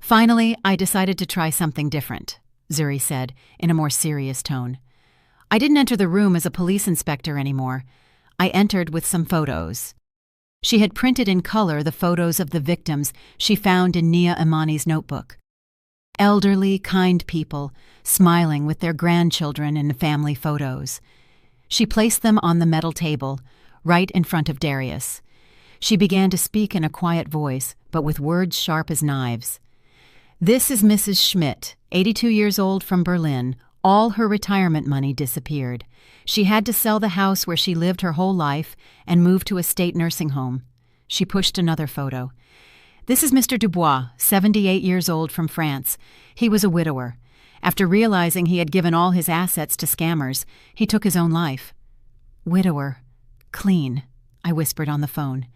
Finally, I decided to try something different," Zuri said, in a more serious tone. "I didn't enter the room as a police inspector anymore. I entered with some photos." She had printed in color the photos of the victims she found in Nia Imani's notebook. Elderly, kind people, smiling with their grandchildren in family photos. She placed them on the metal table, right in front of Darius. She began to speak in a quiet voice, but with words sharp as knives. "This is Mrs. Schmidt, 82 years old, from Berlin. All her retirement money disappeared. She had to sell the house where she lived her whole life and move to a state nursing home." She pushed another photo. "This is Mr. Dubois, 78 years old, from France. He was a widower. After realizing he had given all his assets to scammers, he took his own life." "Widower. Clean," I whispered on the phone.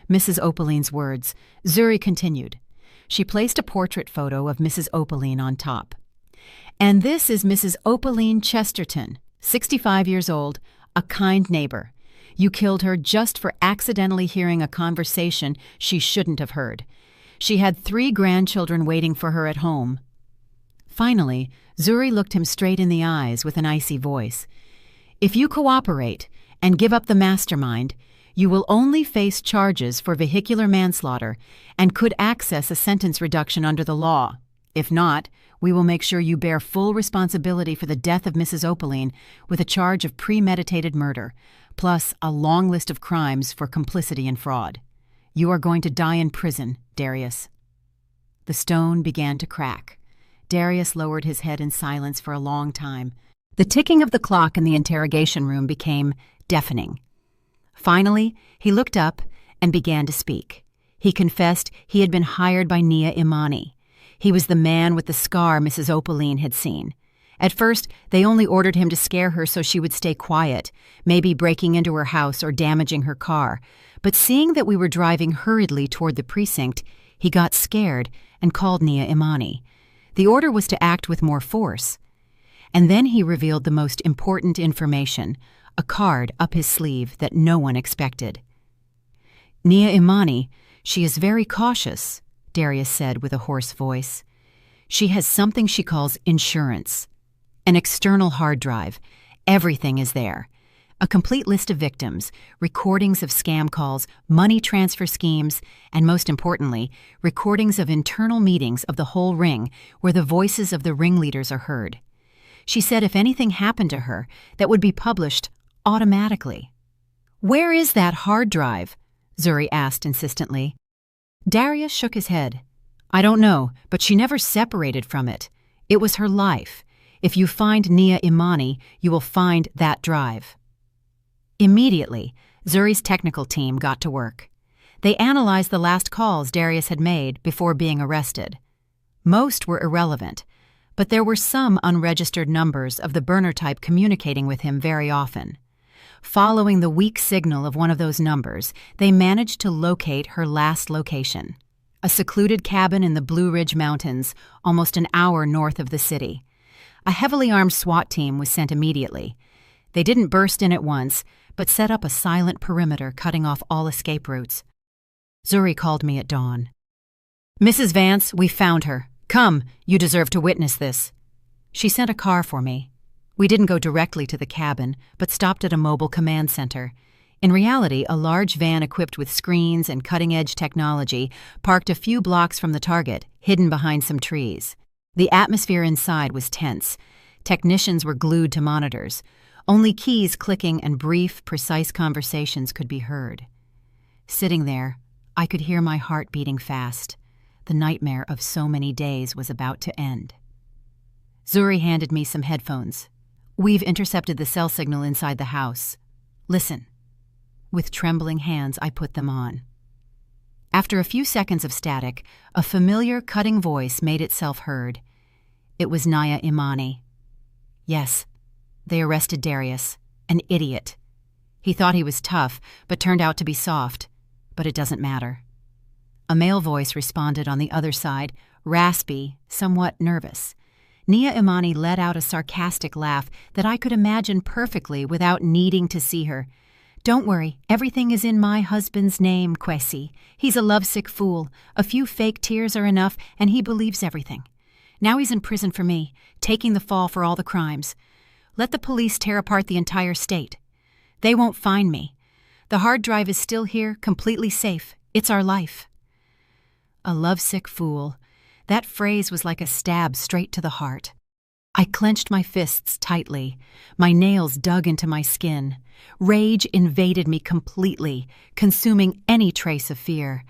Mrs. Opaline's words. Zuri continued. She placed a portrait photo of Mrs. Opaline on top. "And this is Mrs. Opaline Chesterton, 65 years old, a kind neighbor. You killed her just for accidentally hearing a conversation she shouldn't have heard. She had 3 grandchildren waiting for her at home." Finally, Zuri looked him straight in the eyes with an icy voice. "If you cooperate and give up the mastermind, you will only face charges for vehicular manslaughter and could access a sentence reduction under the law. If not, we will make sure you bear full responsibility for the death of Mrs. Opaline with a charge of premeditated murder, plus a long list of crimes for complicity and fraud. You are going to die in prison, Darius." The stone began to crack. Darius lowered his head in silence for a long time. The ticking of the clock in the interrogation room became deafening. Finally, he looked up and began to speak. He confessed he had been hired by Nia Imani. He was the man with the scar Mrs. Opaline had seen. At first, they only ordered him to scare her so she would stay quiet, maybe breaking into her house or damaging her car. But seeing that we were driving hurriedly toward the precinct, he got scared and called Nia Imani. The order was to act with more force. And then he revealed the most important information, a card up his sleeve that no one expected. "Nia Imani, she is very cautious," Darius said with a hoarse voice. "She has something she calls insurance. An external hard drive. Everything is there. A complete list of victims, recordings of scam calls, money transfer schemes, and most importantly, recordings of internal meetings of the whole ring where the voices of the ringleaders are heard. She said if anything happened to her, that would be published automatically." "Where is that hard drive?" Zuri asked insistently. Darius shook his head. "I don't know, but she never separated from it. It was her life. If you find Nia Imani, you will find that drive." Immediately, Zuri's technical team got to work. They analyzed the last calls Darius had made before being arrested. Most were irrelevant, but there were some unregistered numbers of the burner type communicating with him very often. Following the weak signal of one of those numbers, they managed to locate her last location, a secluded cabin in the Blue Ridge Mountains, almost an hour north of the city. A heavily armed SWAT team was sent immediately. They didn't burst in at once, but set up a silent perimeter cutting off all escape routes. Zuri called me at dawn. "Mrs. Vance, we found her. Come, you deserve to witness this." She sent a car for me. We didn't go directly to the cabin, but stopped at a mobile command center. In reality, a large van equipped with screens and cutting-edge technology parked a few blocks from the target, hidden behind some trees. The atmosphere inside was tense. Technicians were glued to monitors. Only keys clicking and brief, precise conversations could be heard. Sitting there, I could hear my heart beating fast. The nightmare of so many days was about to end. Zuri handed me some headphones. "We've intercepted the cell signal inside the house. Listen." With trembling hands, I put them on. After a few seconds of static, a familiar, cutting voice made itself heard. It was Nia Imani. "Yes, they arrested Darius, an idiot. He thought he was tough, but turned out to be soft. But it doesn't matter." A male voice responded on the other side, raspy, somewhat nervous. Nia Imani let out a sarcastic laugh that I could imagine perfectly without needing to see her. "Don't worry, everything is in my husband's name, Kwesi. He's a lovesick fool. A few fake tears are enough, and he believes everything. Now he's in prison for me, taking the fall for all the crimes. Let the police tear apart the entire state. They won't find me. The hard drive is still here, completely safe. It's our life." A lovesick fool. That phrase was like a stab straight to the heart. I clenched my fists tightly. My nails dug into my skin. Rage invaded me completely, consuming any trace of fear.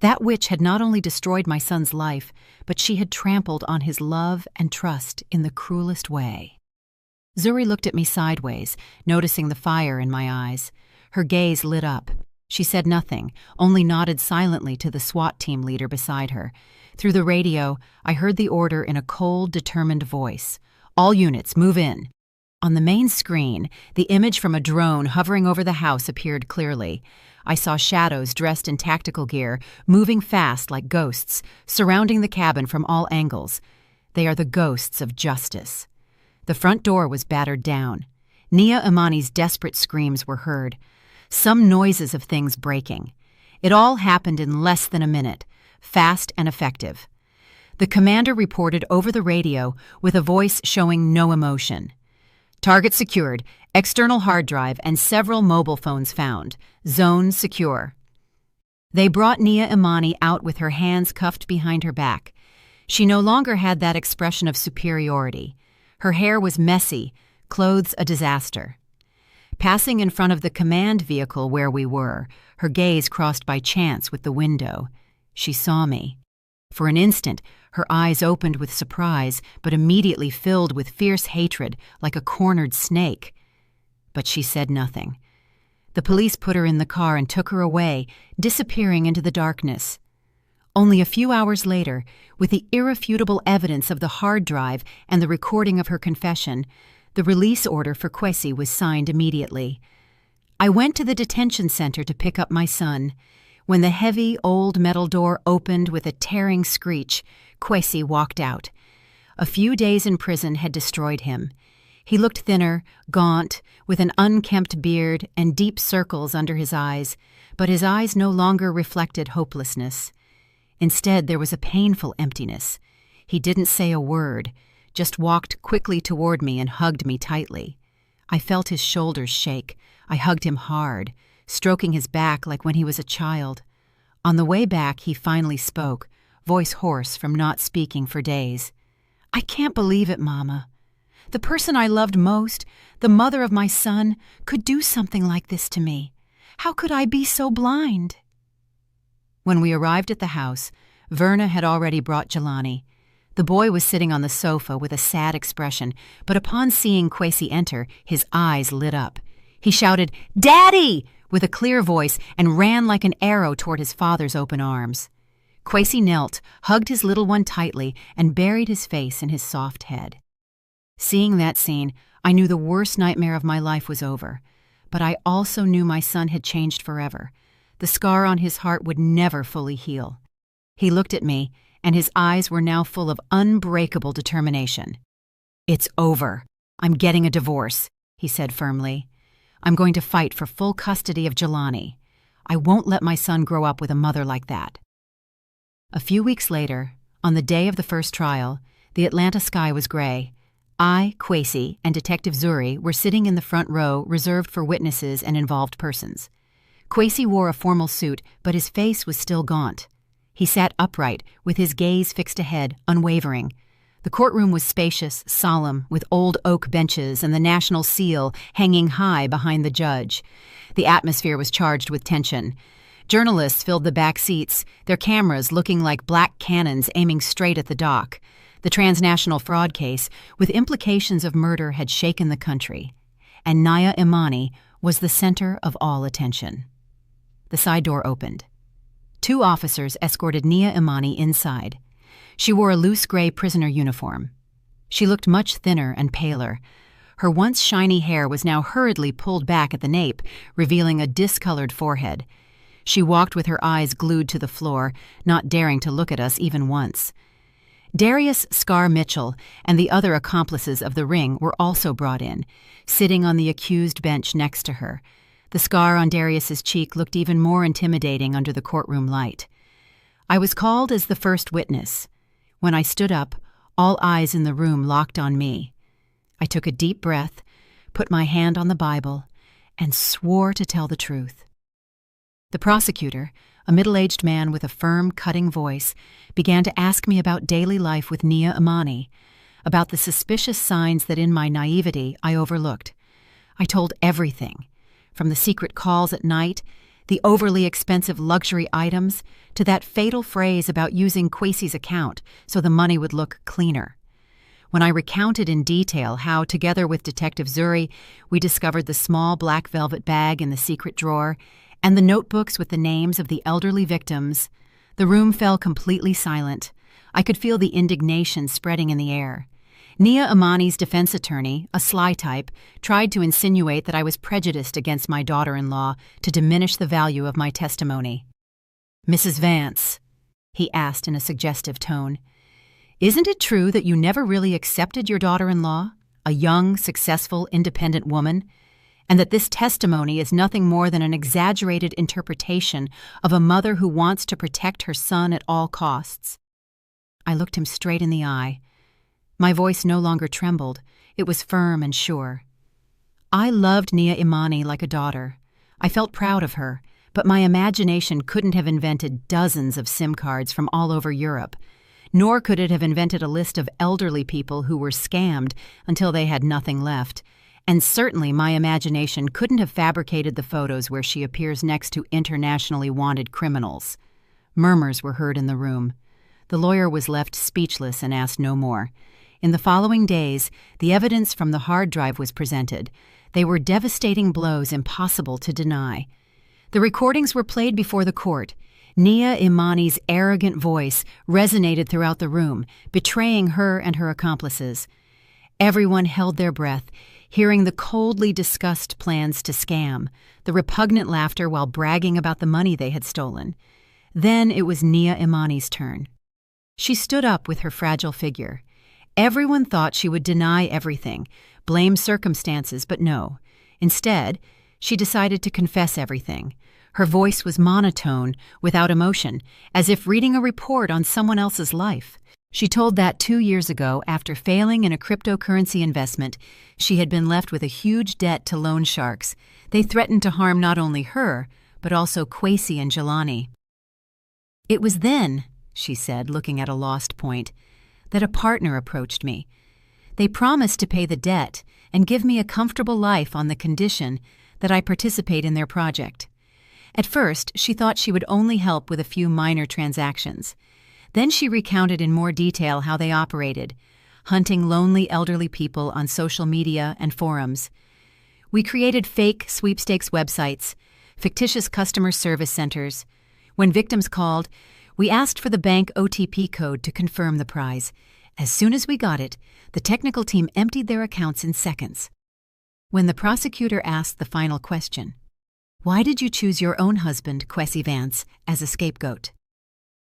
That witch had not only destroyed my son's life, but she had trampled on his love and trust in the cruelest way. Zuri looked at me sideways, noticing the fire in my eyes. Her gaze lit up. She said nothing, only nodded silently to the SWAT team leader beside her. Through the radio, I heard the order in a cold, determined voice. "All units, move in." On the main screen, the image from a drone hovering over the house appeared clearly. I saw shadows dressed in tactical gear, moving fast like ghosts, surrounding the cabin from all angles. They are the ghosts of justice. The front door was battered down. Nia Imani's desperate screams were heard. Some noises of things breaking. It all happened in less than a minute, fast and effective. The commander reported over the radio with a voice showing no emotion. "Target secured, external hard drive and several mobile phones found. Zone secure." They brought Nia Imani out with her hands cuffed behind her back. She no longer had that expression of superiority. Her hair was messy, clothes a disaster. Passing in front of the command vehicle where we were, her gaze crossed by chance with the window. She saw me. For an instant, her eyes opened with surprise, but immediately filled with fierce hatred, like a cornered snake. But she said nothing. The police put her in the car and took her away, disappearing into the darkness. Only a few hours later, with the irrefutable evidence of the hard drive and the recording of her confession, the release order for Kwesi was signed immediately. I went to the detention center to pick up my son. When the heavy, old metal door opened with a tearing screech, Kwesi walked out. A few days in prison had destroyed him. He looked thinner, gaunt, with an unkempt beard and deep circles under his eyes, but his eyes no longer reflected hopelessness. Instead, there was a painful emptiness. He didn't say a word, just walked quickly toward me and hugged me tightly. I felt his shoulders shake. I hugged him hard, stroking his back like when he was a child. On the way back, he finally spoke, voice hoarse from not speaking for days. "I can't believe it, Mama. The person I loved most, the mother of my son, could do something like this to me. How could I be so blind?" When we arrived at the house, Verna had already brought Jelani. The boy was sitting on the sofa with a sad expression, but upon seeing Kwesi enter, his eyes lit up. He shouted, "Daddy!" with a clear voice and ran like an arrow toward his father's open arms. Kwesi knelt, hugged his little one tightly, and buried his face in his soft head. Seeing that scene, I knew the worst nightmare of my life was over, but I also knew my son had changed forever. The scar on his heart would never fully heal. He looked at me, and his eyes were now full of unbreakable determination. "It's over. I'm getting a divorce," he said firmly. "I'm going to fight for full custody of Jelani. I won't let my son grow up with a mother like that." A few weeks later, on the day of the first trial, the Atlanta sky was gray. I, Kwesi, and Detective Zuri were sitting in the front row reserved for witnesses and involved persons. Kwesi wore a formal suit, but his face was still gaunt. He sat upright, with his gaze fixed ahead, unwavering. The courtroom was spacious, solemn, with old oak benches and the national seal hanging high behind the judge. The atmosphere was charged with tension. Journalists filled the back seats, their cameras looking like black cannons aiming straight at the dock. The transnational fraud case, with implications of murder, had shaken the country, and Nia Imani was the center of all attention. The side door opened. 2 officers escorted Nia Imani inside. She wore a loose gray prisoner uniform. She looked much thinner and paler. Her once shiny hair was now hurriedly pulled back at the nape, revealing a discolored forehead. She walked with her eyes glued to the floor, not daring to look at us even once. Darius Scar Mitchell and the other accomplices of the ring were also brought in, sitting on the accused bench next to her. The scar on Darius's cheek looked even more intimidating under the courtroom light. I was called as the first witness. When I stood up, all eyes in the room locked on me. I took a deep breath, put my hand on the Bible, and swore to tell the truth. The prosecutor, a middle-aged man with a firm, cutting voice, began to ask me about daily life with Nia Imani, about the suspicious signs that in my naivety I overlooked. I told everything, from the secret calls at night, the overly expensive luxury items, to that fatal phrase about using Kwesi's account so the money would look cleaner. When I recounted in detail how, together with Detective Zuri, we discovered the small black velvet bag in the secret drawer and the notebooks with the names of the elderly victims, the room fell completely silent. I could feel the indignation spreading in the air. Nia Imani's defense attorney, a sly type, tried to insinuate that I was prejudiced against my daughter-in-law to diminish the value of my testimony. "Mrs. Vance," he asked in a suggestive tone, "isn't it true that you never really accepted your daughter-in-law, a young, successful, independent woman, and that this testimony is nothing more than an exaggerated interpretation of a mother who wants to protect her son at all costs?" I looked him straight in the eye. My voice no longer trembled. It was firm and sure. I loved Nia Imani like a daughter. I felt proud of her, but my imagination couldn't have invented dozens of SIM cards from all over Europe, nor could it have invented a list of elderly people who were scammed until they had nothing left. And certainly my imagination couldn't have fabricated the photos where she appears next to internationally wanted criminals. Murmurs were heard in the room. The lawyer was left speechless and asked no more. In the following days, the evidence from the hard drive was presented. They were devastating blows impossible to deny. The recordings were played before the court. Nia Imani's arrogant voice resonated throughout the room, betraying her and her accomplices. Everyone held their breath, hearing the coldly discussed plans to scam, the repugnant laughter while bragging about the money they had stolen. Then it was Nia Imani's turn. She stood up with her fragile figure. Everyone thought she would deny everything, blame circumstances, but no. Instead, she decided to confess everything. Her voice was monotone, without emotion, as if reading a report on someone else's life. She told that 2 years ago, after failing in a cryptocurrency investment, she had been left with a huge debt to loan sharks. They threatened to harm not only her, but also Kwesi and Jelani. "It was then," she said, looking at a lost point, "that a partner approached me. They promised to pay the debt and give me a comfortable life on the condition that I participate in their project. At first, she thought she would only help with a few minor transactions. Then she recounted in more detail how they operated, hunting lonely elderly people on social media and forums. We created fake sweepstakes websites, fictitious customer service centers. When victims called, We asked for the bank OTP code to confirm the prize. As soon as we got it, the technical team emptied their accounts in seconds. When the prosecutor asked the final question, "Why did you choose your own husband, Kwesi Vance, as a scapegoat?"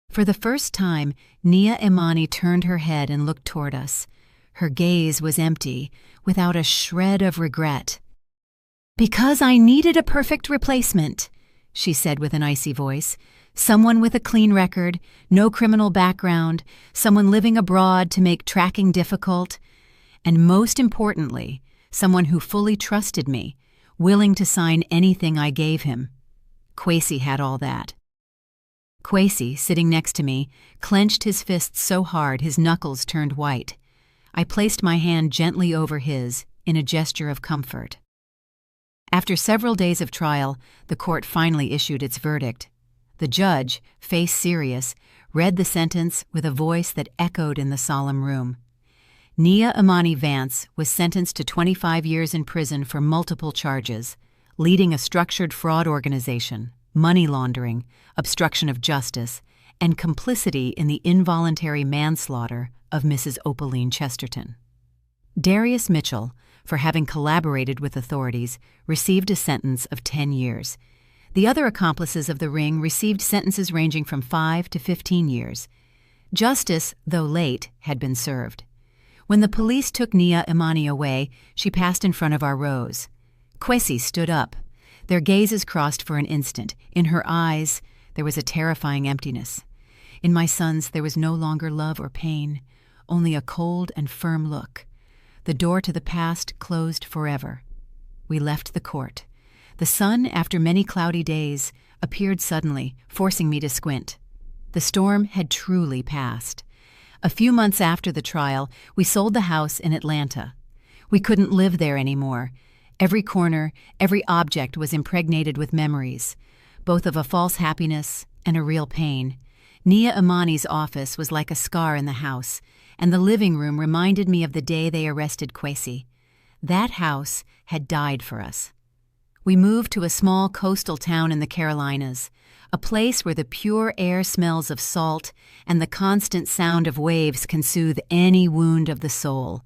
For the first time, Nia Imani turned her head and looked toward us. Her gaze was empty, without a shred of regret. "Because I needed a perfect replacement," she said with an icy voice. "Someone with a clean record, no criminal background, someone living abroad to make tracking difficult, and most importantly, someone who fully trusted me, willing to sign anything I gave him." Kwesi had all that. Kwesi, sitting next to me, clenched his fists so hard his knuckles turned white. I placed my hand gently over his, in a gesture of comfort. After several days of trial, the court finally issued its verdict. The judge, face serious, read the sentence with a voice that echoed in the solemn room. Nia Imani Vance was sentenced to 25 years in prison for multiple charges: leading a structured fraud organization, money laundering, obstruction of justice, and complicity in the involuntary manslaughter of Mrs. Opaline Chesterton. Darius Mitchell, for having collaborated with authorities, received a sentence of 10 years. The other accomplices of the ring received sentences ranging from 5 to 15 years. Justice, though late, had been served. When the police took Nia Imani away, she passed in front of our rows. Kwesi stood up. Their gazes crossed for an instant. In her eyes, there was a terrifying emptiness. In my son's, there was no longer love or pain, only a cold and firm look. The door to the past closed forever. We left the court. The sun, after many cloudy days, appeared suddenly, forcing me to squint. The storm had truly passed. A few months after the trial, we sold the house in Atlanta. We couldn't live there anymore. Every corner, every object was impregnated with memories, both of a false happiness and a real pain. Nia Imani's office was like a scar in the house, and the living room reminded me of the day they arrested Kwesi. That house had died for us. We moved to a small coastal town in the Carolinas, a place where the pure air smells of salt and the constant sound of waves can soothe any wound of the soul.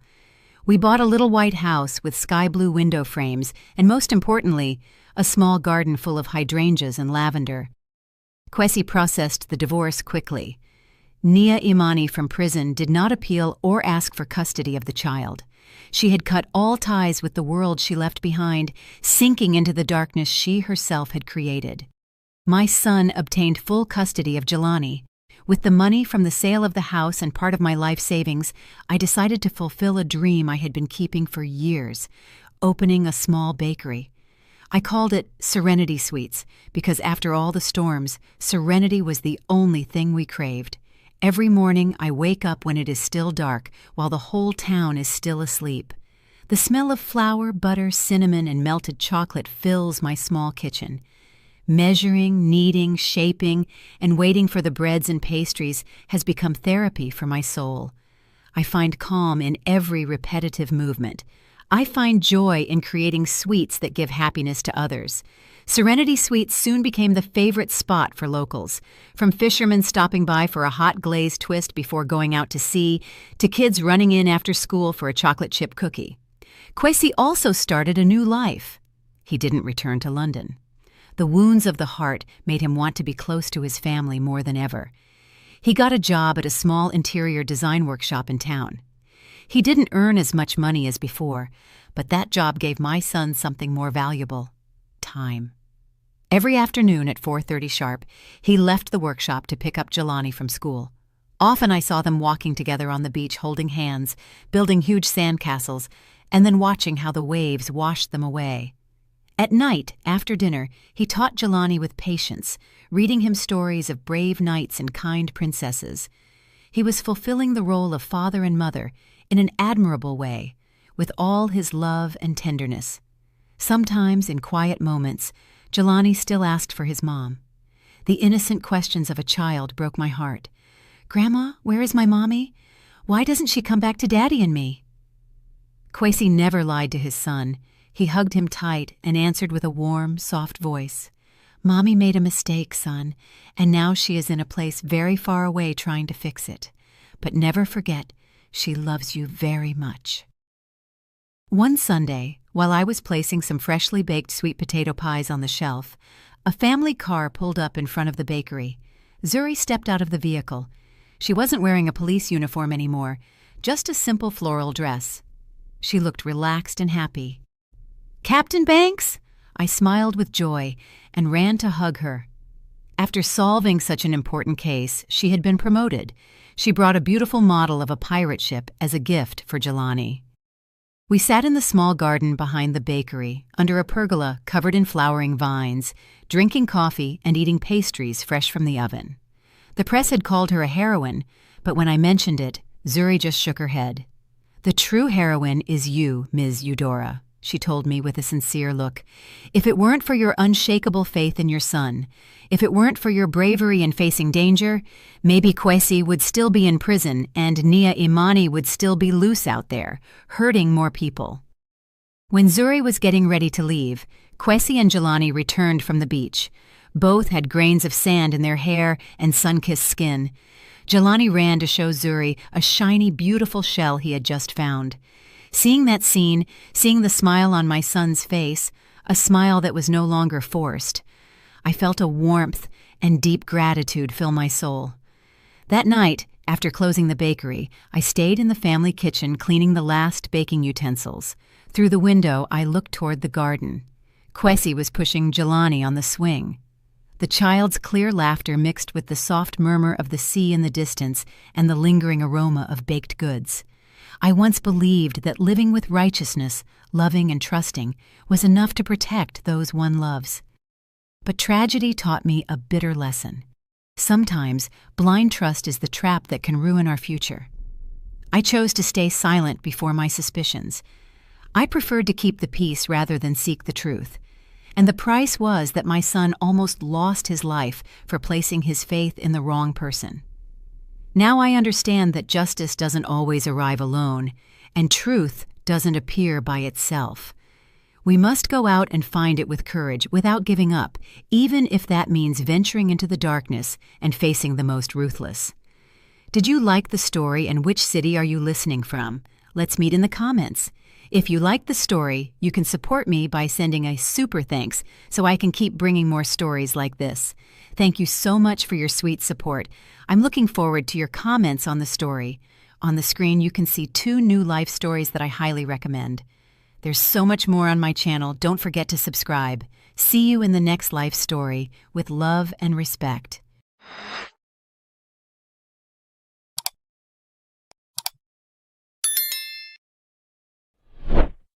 We bought a little white house with sky blue window frames and, most importantly, a small garden full of hydrangeas and lavender. Kwesi processed the divorce quickly. Nia Imani from prison did not appeal or ask for custody of the child. She had cut all ties with the world she left behind, sinking into the darkness she herself had created. My son obtained full custody of Jelani. With the money from the sale of the house and part of my life savings, I decided to fulfill a dream I had been keeping for years, opening a small bakery. I called it Serenity Sweets because after all the storms, serenity was the only thing we craved. Every morning I wake up when it is still dark, while the whole town is still asleep. The smell of flour, butter, cinnamon, and melted chocolate fills my small kitchen. Measuring, kneading, shaping, and waiting for the breads and pastries has become therapy for my soul. I find calm in every repetitive movement. I find joy in creating sweets that give happiness to others. Serenity Sweets soon became the favorite spot for locals, from fishermen stopping by for a hot glazed twist before going out to sea, to kids running in after school for a chocolate chip cookie. Kwesi also started a new life. He didn't return to London. The wounds of the heart made him want to be close to his family more than ever. He got a job at a small interior design workshop in town. He didn't earn as much money as before, but that job gave my son something more valuable: time. Every afternoon at 4:30 sharp, he left the workshop to pick up Jelani from school. Often I saw them walking together on the beach holding hands, building huge sandcastles, and then watching how the waves washed them away. At night, after dinner, he taught Jelani with patience, reading him stories of brave knights and kind princesses. He was fulfilling the role of father and mother in an admirable way, with all his love and tenderness. Sometimes, in quiet moments, Jelani still asked for his mom. The innocent questions of a child broke my heart. "Grandma, where is my mommy? Why doesn't she come back to Daddy and me?" Kwesi never lied to his son. He hugged him tight and answered with a warm, soft voice, Mommy made a mistake, son, and now she is in a place very far away trying to fix it. But never forget, she loves you very much. One Sunday, while I was placing some freshly baked sweet potato pies on the shelf, a family car pulled up in front of the bakery. Zuri stepped out of the vehicle. She wasn't wearing a police uniform anymore, just a simple floral dress. She looked relaxed and happy. "Captain Banks?" I smiled with joy and ran to hug her. After solving such an important case, she had been promoted. She brought a beautiful model of a pirate ship as a gift for Jelani. We sat in the small garden behind the bakery, under a pergola covered in flowering vines, drinking coffee and eating pastries fresh from the oven. The press had called her a heroine, but when I mentioned it, Zuri just shook her head. "The true heroine is you, Ms. Eudora," she told me with a sincere look. "If it weren't for your unshakable faith in your son, if it weren't for your bravery in facing danger, maybe Kwesi would still be in prison and Nia Imani would still be loose out there, hurting more people." When Zuri was getting ready to leave, Kwesi and Jelani returned from the beach. Both had grains of sand in their hair and sun-kissed skin. Jelani ran to show Zuri a shiny, beautiful shell he had just found. Seeing that scene, seeing the smile on my son's face, a smile that was no longer forced, I felt a warmth and deep gratitude fill my soul. That night, after closing the bakery, I stayed in the family kitchen cleaning the last baking utensils. Through the window, I looked toward the garden. Kwesi was pushing Jelani on the swing. The child's clear laughter mixed with the soft murmur of the sea in the distance and the lingering aroma of baked goods. I once believed that living with righteousness, loving and trusting, was enough to protect those one loves. But tragedy taught me a bitter lesson. Sometimes, blind trust is the trap that can ruin our future. I chose to stay silent before my suspicions. I preferred to keep the peace rather than seek the truth. And the price was that my son almost lost his life for placing his faith in the wrong person. Now I understand that justice doesn't always arrive alone, and truth doesn't appear by itself. We must go out and find it with courage, without giving up, even if that means venturing into the darkness and facing the most ruthless. Did you like the story, and which city are you listening from? Let's meet in the comments. If you like the story, you can support me by sending a super thanks so I can keep bringing more stories like this. Thank you so much for your sweet support. I'm looking forward to your comments on the story. On the screen, you can see 2 new life stories that I highly recommend. There's so much more on my channel. Don't forget to subscribe. See you in the next life story with love and respect.